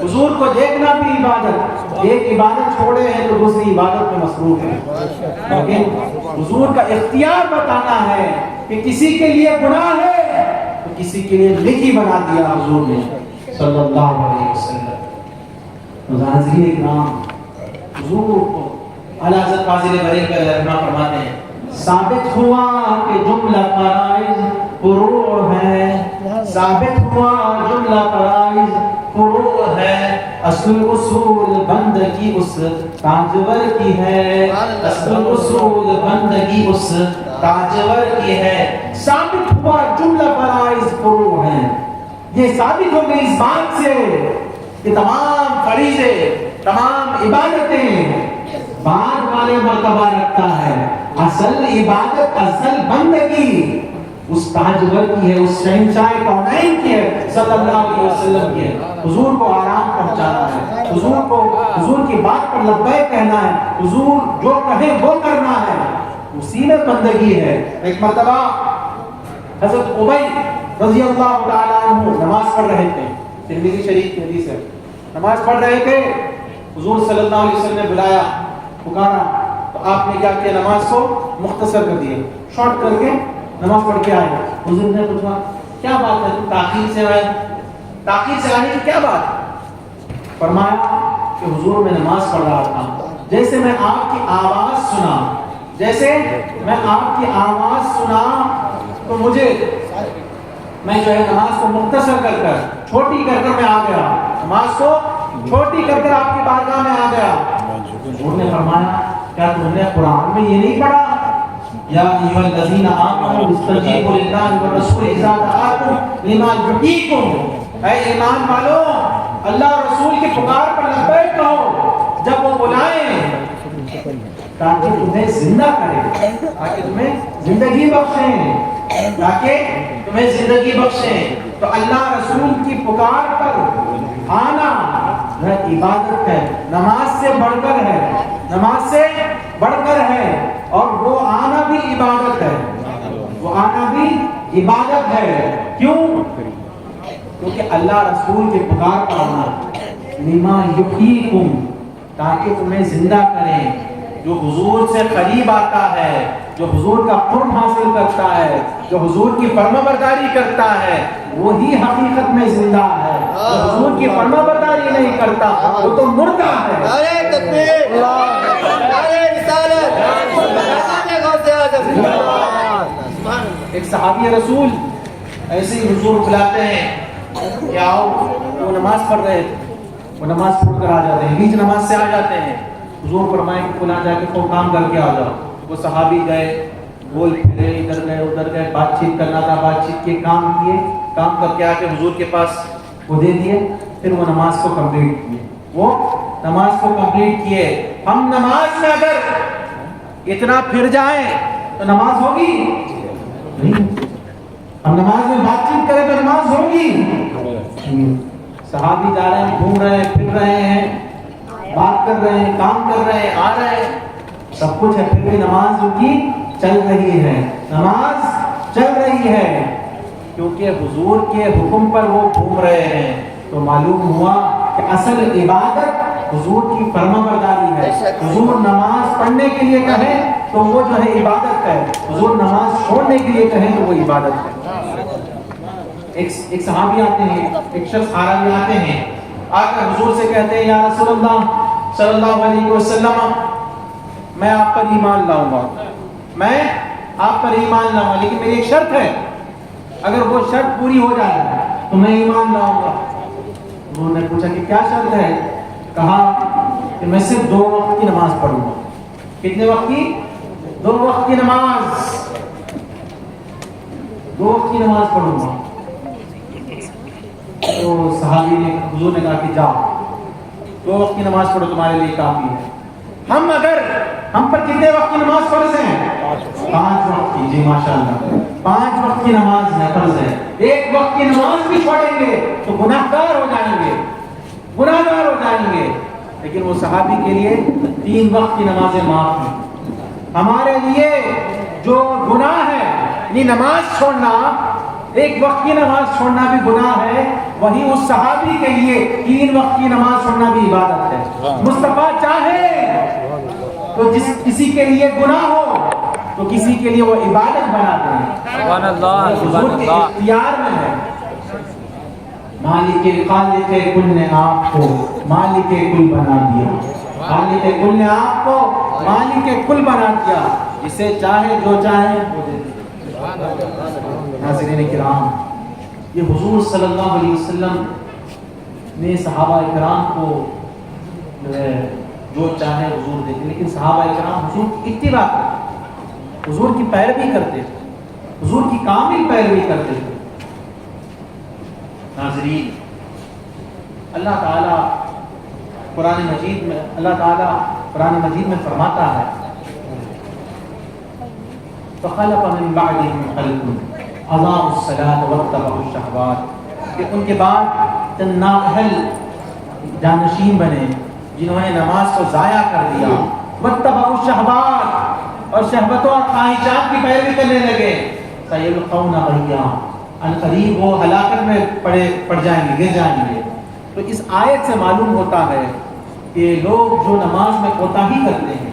حضور کو دیکھنا بھی عبادت. ایک عبادت چھوڑے ہیں تو دوسری عبادت میں مصروف ہے. لیکن حضور کا اختیار بتانا ہے کہ کسی کے لیے گناہ ہے تو کسی کے لیے نیکی بنا دیا حضور نے صلی اللہ علیہ وسلم. ناظرین اکرام، حضور کو اعلیٰ حضرت فاضل بریلوی کا رحمہ فرماتے ہیں ثابت ہوا کہ جملہ فرائض فروع ہے، ثابت ہوا جملہ فرائض فروع ہے. اصل اصول بندگی اس تاجور کی ہے، اصل اصول بندگی اس تاجور کی ہے. ثابت ہوا جملہ فرائض فروع ہیں. یہ ثابت ہو گئی اس بات سے کہ تمام فریضے، تمام عبادتیں بعد والے مرتبہ رکھتا ہے. اصل عبادت، اصل بندگی اس تاجور کی ہے، اس شہنشاہ کونین کی ہے، صلی اللہ علیہ وسلم کی ہے. حضور کو آرام پہنچانا ہے، حضور کی بات پر لبیک کہنا ہے، حضور جو کہے وہ کرنا ہے، اسی میں بندگی ہے. ایک مرتبہ حضرت ابی رضی اللہ تعالیٰ عنہ نماز پڑھ رہے تھے، ترمذی شریف کی حدیث ہے. نماز پڑھ رہے تھے، حضور صلی اللہ علیہ وسلم نے بلایا، پکارا تو آپ نے کیا کیا؟ نماز کو مختصر کر دیا، شارٹ کر کے نماز پڑھ کے آئے. حضور نے پوچھا کیا بات ہے، تاخیر سے آئے، تاخیر سے آنے کی کیا بات؟ فرمایا کہ حضور میں نماز پڑھ رہا تھا، جیسے میں آپ کی آواز سنا تو میں جو ہے نماز کو مختصر کر کر چھوٹی کر کر میں آ گیا، نماز کو چھوٹی کر کر آپ کی بارگاہ میں آ گیا. حضور نے فرمایا کیا تم نے قرآن میں یہ نہیں پڑھا یا ایھا الذین آمنوا استجیبوا للہ والرسول اذا دعاکم لما یحییکم؟ اے ایمان والو، اللہ اور رسول کی پکار پر لبیک کہو جب وہ بلائیں تاکہ تمہیں زندہ کرے، تاکہ تمہیں زندگی بخشیں. تو اللہ رسول کی پکار پر آنا وہ عبادت ہے، نماز سے بڑھ کر ہے. اور وہ آنا بھی عبادت ہے، کیوں؟ کیونکہ اللہ رسول کے پکار پر آنا لما یحییکم، تاکہ تمہیں زندہ کریں. جو حضور سے قریب آتا ہے، جو حضور کا قرب حاصل کرتا ہے، جو حضور کی فرما برداری کرتا ہے، وہی حقیقت میں زندہ ہے. جو حضور کی فرما برداری نہیں کرتا وہ تو مردہ ہے. نعرہ تکبیر، نعرہ رسالت، ایک صحابی رسول ایسے ہی حضور بلاتے ہیں کہ آؤ. وہ نماز پڑھ رہے تھے, وہ نماز پڑھ کر آ جاتے ہیں, بیچ نماز سے آ جاتے ہیں. حضور فرمائے کہ فلاں جا کے کوئی کام کر کے آ جاؤ. وہ صحابی گئے, گول پھرے, ادھر گئے ادھر گئے, بات چیت کرنا تھا, بات چیت کے کام کیے, کام کر کے آ کے حضور کے پاس وہ دے دیے. پھر وہ نماز کو کمپلیٹ کیے, وہ نماز کو کمپلیٹ کیے. ہم نماز میں اگر اتنا پھر جائیں تو نماز ہوگی نہیں. ہم نماز میں بات چیت کریں تو نماز ہوگی. صحابی جا رہے ہیں, گھوم رہے ہیں, پھر رہے ہیں, بات کر رہے ہیں, کام کر رہے ہیں, آ رہے ہیں, سب کچھ ہے, پھر بھی نماز ان کی چل رہی ہے. نماز چل رہی ہے کیونکہ حضور کے حکم پر وہ گھوم رہے ہیں. تو معلوم ہوا کہ اصل عبادت حضور کی فرما برداری ہے. حضور نماز پڑھنے کے لیے کہیں تو وہ جو ہے عبادت ہے, حضور نماز چھوڑنے کے لیے کہیں تو وہ عبادت ہے. ایک صحابی آتے ہیں, ایک شخص عربی آتے ہیں, آ کر حضور سے کہتے ہیں یا رسول اللہ صلی اللہ علیہ وسلم, میں آپ پر ایمان لاؤں گا, میں آپ پر ایمان لاؤں گا, لیکن میری ایک شرط ہے, اگر وہ شرط پوری ہو جائے تو میں ایمان لاؤں گا. انہوں نے پوچھا کہ کیا شرط ہے؟ کہا کہ میں صرف 2 وقت کی نماز پڑھوں گا. کتنے وقت کی؟ 2 وقت کی نماز, 2 وقت کی نماز پڑھوں گا. تو صحابی نے, حضور نے کہا کہ جاؤ 2 وقت کی نماز پڑھو, تمہارے لیے کافی ہے. ہم پر کتنے وقت کی نماز فرض ہے؟ 5 وقت کی. جی ماشاءاللہ, 5 وقت کی نماز فرض ہے. 1 وقت کی نماز بھی چھوڑیں گے تو گناہگار ہو جائیں گے, گناہگار ہو جائیں گے. لیکن وہ صحابی کے لیے 3 وقت کی نمازیں معاف ہیں. ہمارے لیے جو گناہ ہے یعنی نماز چھوڑنا, 1 وقت کی نماز چھوڑنا بھی گناہ ہے, وہی اس صحابی کے لیے 3 وقت کی نماز چھوڑنا بھی عبادت ہے. مصطفیٰ چاہے تو جس کسی کے لیے گناہ ہو تو کسی کے لیے وہ عبادت بنا دیں. سبحان اللہ, حضور کے اختیار میں ہے. مالک خالق کل نے آپ کو مالک کل بنا دیا, خالق کل نے آپ کو مالک کل بنا دیا, جسے چاہے جو چاہے وہ دے دے. ناظرین کرام, یہ حضور صلی اللہ علیہ وسلم نے صحابہ کرام کو جو چاہے حضور دیتے, لیکن صحابہ کرام حضور کی اتباع کرتے, حضور کی پیروی کرتے تھے, حضور کی کامل پیروی کرتے تھے. ناظرین, اللہ تعالیٰ قرآن مجید میں فرماتا ہے فخلف من بعدهم خلف اضاعوا الصلاة واتبعوا الشهوات, کہ ان کے بعد چند نااہل جانشین بنے جنہوں نے نماز کو ضائع کر دیا. واتبعوا الشهوات, اور شہوتوں اور خواہشات کی پیروی کرنے لگے. سيلقون غيا, ان قریب وہ ہلاکت میں پڑ جائیں گے, گر جائیں گے. تو اس آیت سے معلوم ہوتا ہے کہ لوگ جو نماز میں کوتاہی کرتے ہیں,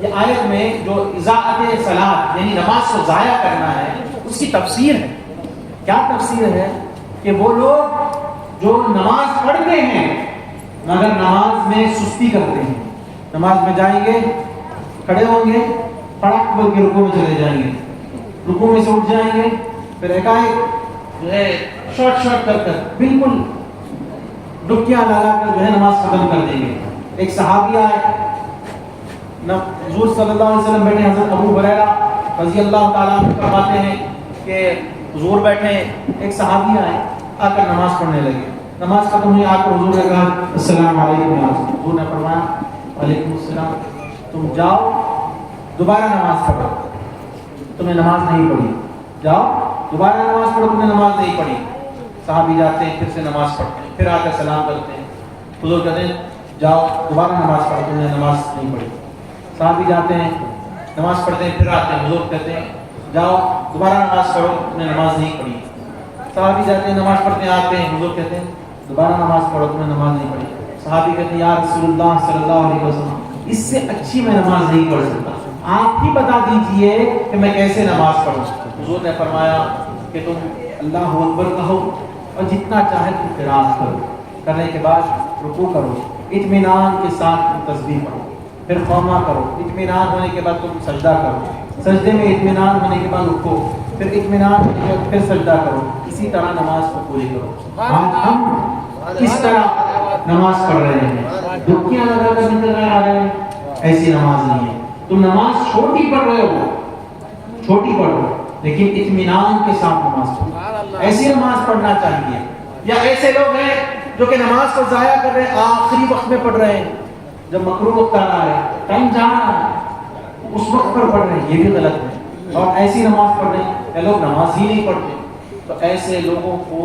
یہ آیت میں جو اضاعت صلاۃ یعنی نماز کو ضائع کرنا ہے اس کی تفسیر ہے. کیا تفسیر ہے؟ کہ وہ لوگ جو نماز پڑھتے ہیں مگر نماز میں سستی کرتے ہیں. نماز میں جائیں گے, کھڑے ہوں گے, پڑک بول کے رکوع میں چلے جائیں گے, رکوع میں سے اٹھ جائیں گے, پھر ایک جو ہے شارٹ کر بالکل ڈبکیاں لگا کر جو ہے نماز ختم کر دیں گے. ایک صحابی آئے, حضور صلی اللہ علیہ وسلم بیٹھے, حضرت ابو ہریرہ رضی اللہ تعالیٰ عنہ فرماتے ہیں کہ حضور بیٹھے, ایک صحابی آئے, آ کر نماز پڑھنے لگے. نماز ختم ہوئی, آ کر حضور نے کہا السلام علیکم. حضور نے فرمایا وعلیکم السلام, تم جاؤ دوبارہ نماز پڑھو, تمہیں نماز نہیں پڑھی, جاؤ دوبارہ نماز پڑھو, تم نے نماز نہیں پڑھی. صحابی جاتے ہیں, پھر سے نماز پڑھتے ہیں, پھر آ کر سلام کرتے ہیں. حضور کہتے ہیں جاؤ دوبارہ نماز پڑھو, تم نے نماز نہیں پڑھی. صحابی جاتے ہیں, نماز پڑھتے ہیں, پھر آتے ہیں. حضور کہتے ہیں جاؤ دوبارہ نماز پڑھو, تم نے نماز نہیں پڑھی. صحابی جاتے ہیں, نماز پڑھتے ہیں, آتے ہیں. حضور کہتے ہیں دوبارہ نماز پڑھو, تم نے نماز نہیں پڑھی. صحابی کہتے ہیں یا رسول اللہ صلی اللہ علیہ وسلم, اس سے اچھی میں نماز نہیں پڑھ سکتا, آپ ہی بتا دیجئے کہ میں کیسے نماز پڑھوں. حضور نے فرمایا کہ تم اللہ اکبر کہو اور جتنا چاہے تم قرات کرو, کرنے کے بعد رکوع کرو, اطمینان کے ساتھ تم تسبیح پڑھو, پھر قوما کرو, اطمینان ہونے کے بعد تم سجدہ کرو, سجدے میں اطمینان ہونے کے بعد رکو، پھر اطمینان ہونے کے بعد پھر سجدہ کرو، اسی طرح نماز کو پوری کرو۔ آج ہم کس طرح نماز پڑھ رہے ہیں؟ دکھیاں لگا کر نکل آ رہے ہیں، ایسی نماز نہیں ہے۔ تم نماز چھوٹی پڑھ رہے ہو، چھوٹی پڑھو لیکن اطمینان کے ساتھ نماز پڑھو، ایسی نماز پڑھنا چاہیے۔ یا ایسے لوگ ہیں جو کہ نماز کو ضائع کر رہے ہیں، آخری وقت میں پڑھ رہے ہیں، جب مکروہ وقت آ رہا ہے، ٹائم جا رہا ہے، اس وقت پر پڑھ رہے ہیں، یہ بھی غلط ہے۔ اور ایسی نماز پڑھ رہے ہیں، یہ لوگ نماز ہی نہیں پڑھتے، تو ایسے لوگوں کو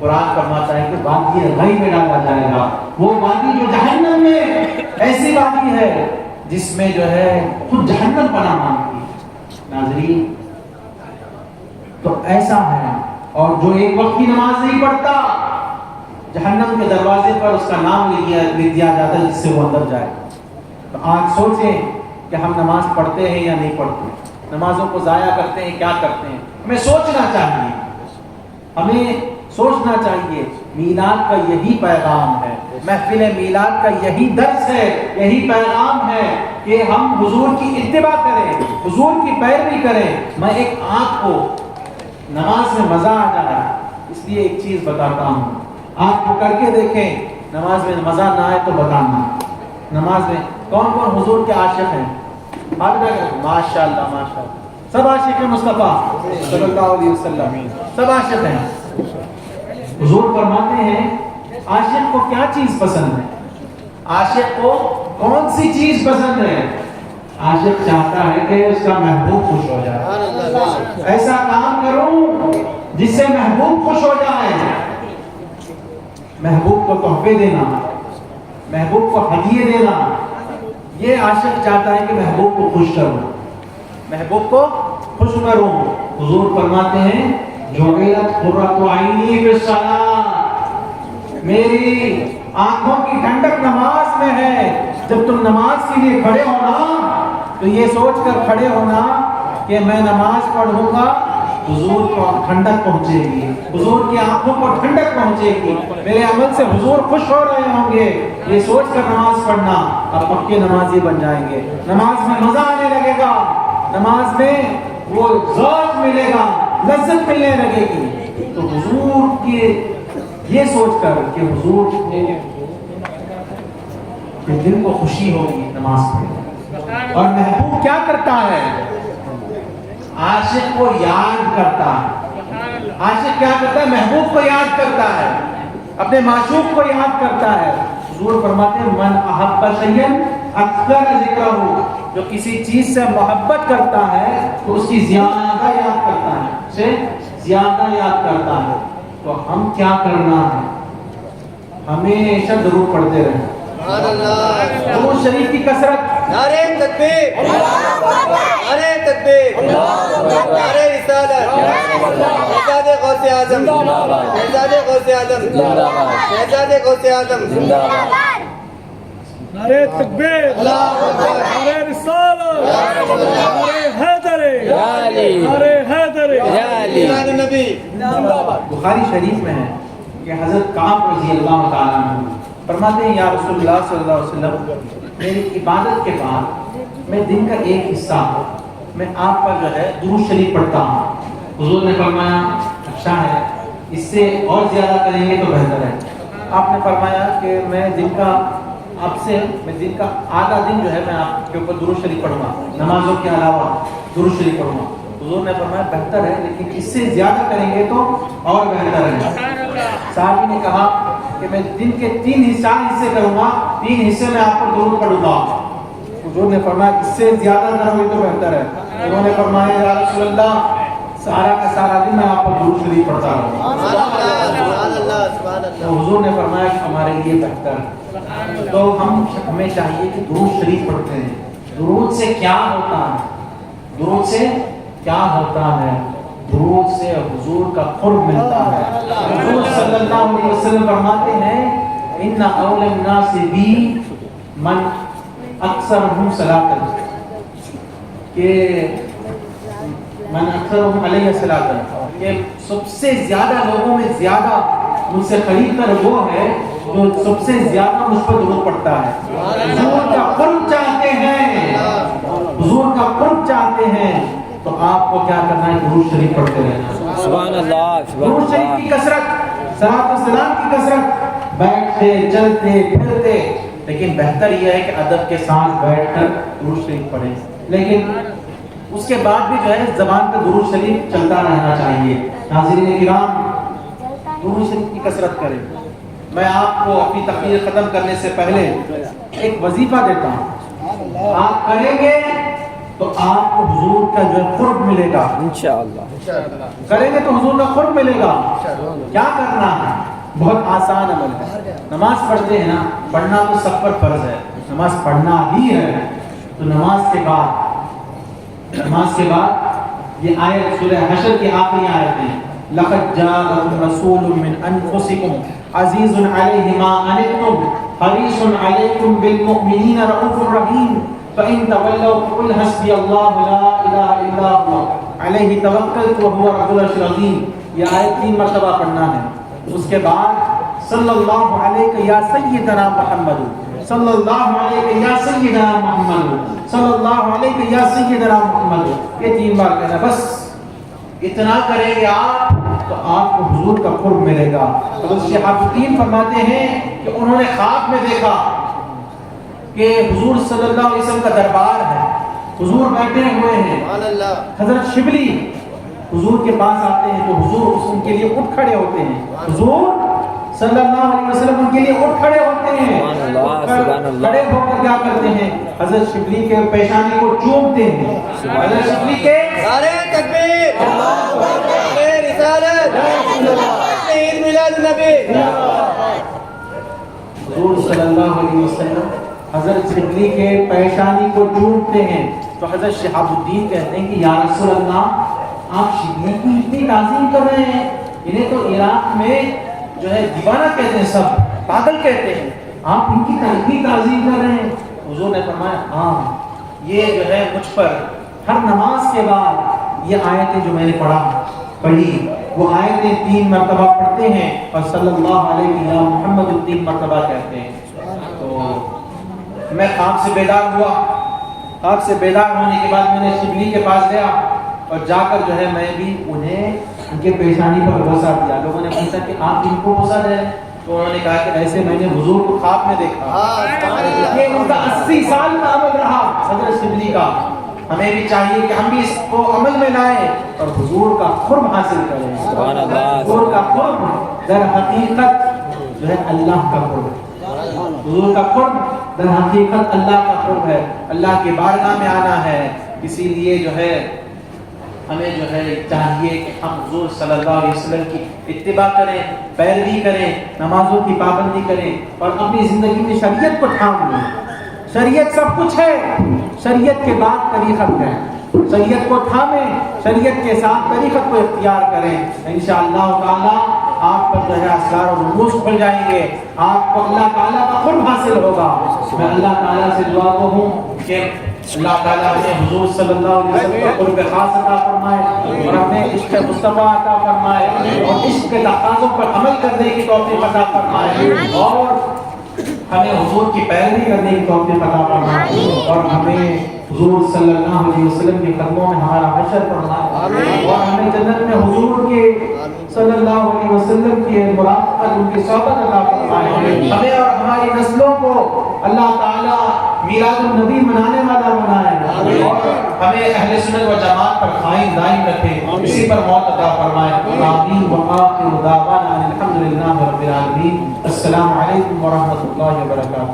قرآن فرماتا ہے کہ وادی رغی میں ڈالا جائے گا، وہ وادی جو جہنم میں، ایسی وادی ہے جس میں جو ہے خود جہنم پناہ مانگتی ہے۔ ناظرین، تو ایسا ہے، اور جو ایک وقت کی نماز نہیں پڑھتا، جہنم کے دروازے پر اس کا نام لکھ دیا جاتا ہے جس سے وہ اندر جائے۔ تو آج سوچیں کہ ہم نماز پڑھتے ہیں یا نہیں پڑھتے، نمازوں کو ضائع کرتے ہیں، کیا کرتے ہیں؟ ہمیں سوچنا چاہیے، ہمیں سوچنا چاہیے۔ میلاد کا یہی پیغام ہے، محفل میلاد کا یہی درس ہے، یہی پیغام ہے کہ ہم حضور کی اتباع کریں، حضور کی پیروی کریں۔ میں ایک آنکھ کو نماز میں مزہ آ جائے، اس لیے ایک چیز بتاتا ہوں، آپ کو کر کے دیکھیں، نماز میں مزہ نہ آئے تو بتانا۔ نماز میں کون کون حضور کے عاشق ہیں؟ ماشاء اللہ ماشاء اللہ، سب عاشق ہیں مصطفیٰ صلی اللہ علیہ وسلم، سب عاشق ہیں۔ حضور فرماتے ہیں عاشق کو کیا چیز پسند ہے؟ عاشق کو کون سی چیز پسند ہے؟ عاشق چاہتا ہے کہ اس کا محبوب خوش ہو جائے، ایسا کام کروں جس سے محبوب خوش ہو جائے، محبوب کو تحفے دینا، محبوب کو ہدیے دینا، یہ عاشق چاہتا ہے کہ محبوب کو خوش کروں، محبوب کو خوش کروں۔ حضور فرماتے ہیں جعلت قرۃ عینی فی الصلاۃ، میری آنکھوں کی ٹھنڈک نماز میں ہے۔ جب تم نماز کے لیے کھڑے ہونا تو یہ سوچ کر کھڑے ہونا کہ میں نماز پڑھوں گا، حضور کو ٹھنڈک پہنچے گی، حضور کی آنکھوں کو ٹھنڈک پہنچے گی، میرے عمل سے حضور خوش ہو رہے ہوں گے، یہ سوچ کر نماز پڑھنا، اور پکے نمازی بن جائیں گے۔ نماز میں مزہ آنے لگے گا، نماز میں وہ ذوق ملے گا، لذت ملنے لگے گی۔ تو حضور کے یہ سوچ کر کہ حضور کے دل کو خوشی ہوگی نماز پڑھیں۔ اور محبوب کیا کرتا ہے؟ عاشق کو یاد کرتا ہے۔ عاشق کیا کرتا ہے؟ محبوب کو یاد کرتا ہے، اپنے معشوق کو یاد کرتا ہے۔ حضور فرماتے ہیں من احب شیئا اکثر ذکرہ، جو کسی چیز سے محبت کرتا ہے تو اس کی زیادہ یاد کرتا ہے، اسے زیادہ یاد کرتا ہے۔ تو ہم کیا کرنا ہے؟ ہمیشہ درود پڑھتے رہیں، درود شریف کی کثرت۔ نعرہ تکبیر، نعرہ تکبیر، نعرہ رسالت، شہزاد غوث اعظم، شہزاد غوث اعظم، شہزاد غوث اعظم، نعرہ تکبیر، نعرہ رسالت، نعرہ حیدر، نعرہ حیدر، میلاد النبی۔ بخاری شریف میں ہے کہ حضرت کعب رضی اللہ تعالیٰ عنہ فرماتے ہیں یا رسول اللہ صلی اللہ علیہ وسلم، میری عبادت کے بعد میں دن کا ایک حصہ میں آپ پر جو ہے درود شریف پڑھتا ہوں۔ حضور نے فرمایا اچھا ہے، اس سے اور زیادہ کریں گے تو بہتر ہے۔ آپ نے فرمایا کہ میں دن کا آدھا دن جو ہے میں آپ کے اوپر درود شریف پڑھوں گا، نمازوں کے علاوہ درود شریف پڑھوں گا۔ حضور نے فرمایا بہتر ہے، لیکن اس سے زیادہ کریں گے تو اور بہتر ہے۔ صحابی نے کہا کہ میں دن کے 3 حصے کروں گا، 3 حصے میں آپ پر درود پڑھوں گا۔ حضور نے فرمایا اس سے زیادہ کرو گے تو بہتر ہے۔ انہوں نے فرمایا یا رسول اللہ سارا کا سارا دن میں آپ پر درود شریف پڑھتا رہوں گا۔ تو حضور نے فرمایا کہ ہمارے لیے بہتر ہے۔ تو ہمیں چاہیے کہ درود شریف پڑھتے ہیں۔ درود سے کیا ہوتا ہے؟ درود سے کیا ہوتا ہے؟ درود سے حضور کا قرب ملتا ہے۔ حضور صلی اللہ علیہ وسلم فرماتے ہیں ان اول الناس بی من اکثرهم صلاۃ، کہ من اکثرهم علیہ صلاۃ، کہ سب سے زیادہ لوگوں میں زیادہ مجھ سے قریب تر وہ ہے جو سب سے زیادہ مجھ پر درود پڑھتا ہے۔ حضور کا قرب چاہتے ہیں، حضور کا آتے ہیں تو آپ کو کیا کرنا ہے؟ درود شریف پڑھتے رہنا. سبحان اللہ سبحان درود شریف اللہ. کی کثرت، صلاۃ و سلام کی کثرت، بیٹھتے چلتے پھرتے. لیکن بہتر یہ ہے کہ ادب کے ساتھ بیٹھ کر درود شریف پڑھیں. لیکن اس کے بعد بھی جو ہے زبان پہ درود شریف چلتا رہنا چاہیے. ناظرین کرام، درود شریف کی کثرت کریں. میں آپ کو اپنی تقریر ختم کرنے سے پہلے ایک وظیفہ دیتا ہوں. آپ کریں گے تو آپ کو حضور کا جو ہے قرب ملے گا. انشاءاللہ کریں گے تو حضور کا قرب ملے گا. کیا کرنا ہے؟ بہت آسان عمل ہے. نماز پڑھتے ہیں نا، پڑھنا تو سب پر فرض ہے، نماز پڑھنا ہی ہے. تو نماز کے بعد یہ آیت سورہ حشر کی آخری آیت ہے. لقد جاءکم رسول من انفسکم عزیز علیہ ما عنتم حریص علیکم بالمؤمنین رؤوف رحیم فإن تولوا فقل حسبی اللہ لا الہ الا هو علیہ توکلت وهو رب العرش العظیم. یہ آیت 3 مرتبہ پڑھنا ہے. اس کے بعد صلی اللہ علیہ یا سیدنا محمد، صلی اللہ علیہ یا سیدنا محمد، صلی اللہ علیہ یا سیدنا محمد، یہ 3 بار کہنا. بس اتنا کریں گے آپ تو آپ کو حضور کا قرب ملے گا. حضرت شہاب الدین فرماتے ہیں کہ انہوں نے خواب میں دیکھا کہ حضور صلی اللہ علیہ وسلم کا دربار ہے، حضور بیٹھے ہوئے ہیں. حضرت شبلی حضور کے پاس آتے ہیں تو حضور ان کے لیے اٹھ کھڑے ہوتے ہیں. حضور صلی اللہ علیہ وسلم ان کے لیے اٹھ کھڑے ہوتے ہیں. کھڑے ہو کر کیا کرتے ہیں؟ حضرت شبلی کے پیشانی کو چومتے ہیں. حضرت شبلی کے نعرہ تکبیر، اللہ اکبر، رسالت، عید میلاد النبی. حضور صلی اللہ علیہ وسلم حضرت شبلی کے پیشانی کو چومتے ہیں. تو حضرت شہاب الدین کہتے ہیں کہ یا رسول اللہ، آپ شبلی کی اتنی تعظیم کر رہے ہیں، انہیں تو عراق میں جو ہے دیوانہ کہتے ہیں، سب پاگل کہتے ہیں، آپ ان کی اتنی تعظیم کر رہے ہیں. حضور نے فرمایا ہاں، یہ جو ہے مجھ پر ہر نماز کے بعد یہ آیتیں جو میں نے پڑھی وہ آیتیں 3 مرتبہ پڑھتے ہیں اور صلی اللہ علیہ یا محمد 3 مرتبہ کہتے ہیں. تو میں خواب سے بیدار ہوا. خواب سے بیدار ہونے کے بعد میں نے شبلی کے پاس گیا اور جا کر جو ہے میں بھی انہیں ان کے پیشانی پر بوسہ دیا. لوگوں نے پوچھا کہ آپ ان کو بوسہ دیں؟ تو انہوں نے کہا کہ ایسے میں نے حضور کو خواب میں دیکھا. یہ ان کا 80 سال کا عمل رہا حضرت شبلی کا. ہمیں بھی چاہیے کہ ہم بھی اس کو عمل میں لائیں اور حضور کا قرب حاصل کریں. سبحان اللہ. حضور کا قرب در حقیقت جو ہے اللہ کا قرب ہے. حضور کا قرب در حقیقت اللہ کا قرب ہے. اللہ کی بارگاہ میں آنا ہے. اسی لیے جو ہے ہمیں جو ہے چاہیے کہ ہم حضور صلی اللہ علیہ وسلم کی اتباع کریں، پیروی کریں، نمازوں کی پابندی کریں اور اپنی زندگی میں شریعت کو تھام لیں. شریعت سب کچھ ہے، شریعت کے بعد طریقت ہے. شریعت کو تھامیں، شریعت کے ساتھ طریقت کو اختیار کریں. انشاءاللہ تعالی آپ پر جو ہے اسرار و رموز کھل جائیں گے. آپ کو اللہ تعالیٰ کا قرب حاصل ہوگا. میں اللہ تعالیٰ سے دعا کو ہوں کہ اللہ تعالیٰ نے حضور صلی اللہ علیہ وسلم کا قرب خاص عطا فرمائے اور اپنے عشق مصطفیٰ عطا فرمائے اور عشق کے تقاضوں پر عمل کرنے کی توفیق عطا فرمائے اور ہمیں حضور کی پیروی کرنے کی توفیق عطا فرمائے اور ہمیں حضور صلی اللہ علیہ وسلم کے قدموں میں ہمارا حشر فرمائے اور ہمیں جنت میں حضور کے صلی اللہ علیہ وسلم کی مرافقت، ان کی صحبت عطا فرمائے. ہمیں اور ہماری نسلوں کو اللہ تعالیٰ میلاد النبی منانے والا بنائے اور ہمیں اہل سنت و جماعت پر قائم دائم رکھے، اسی پر موت عطا فرمائے. آمین. وآخر دعوانا الحمدللہ رب العالمین. السلام علیکم ورحمۃ اللہ وبرکاتہ.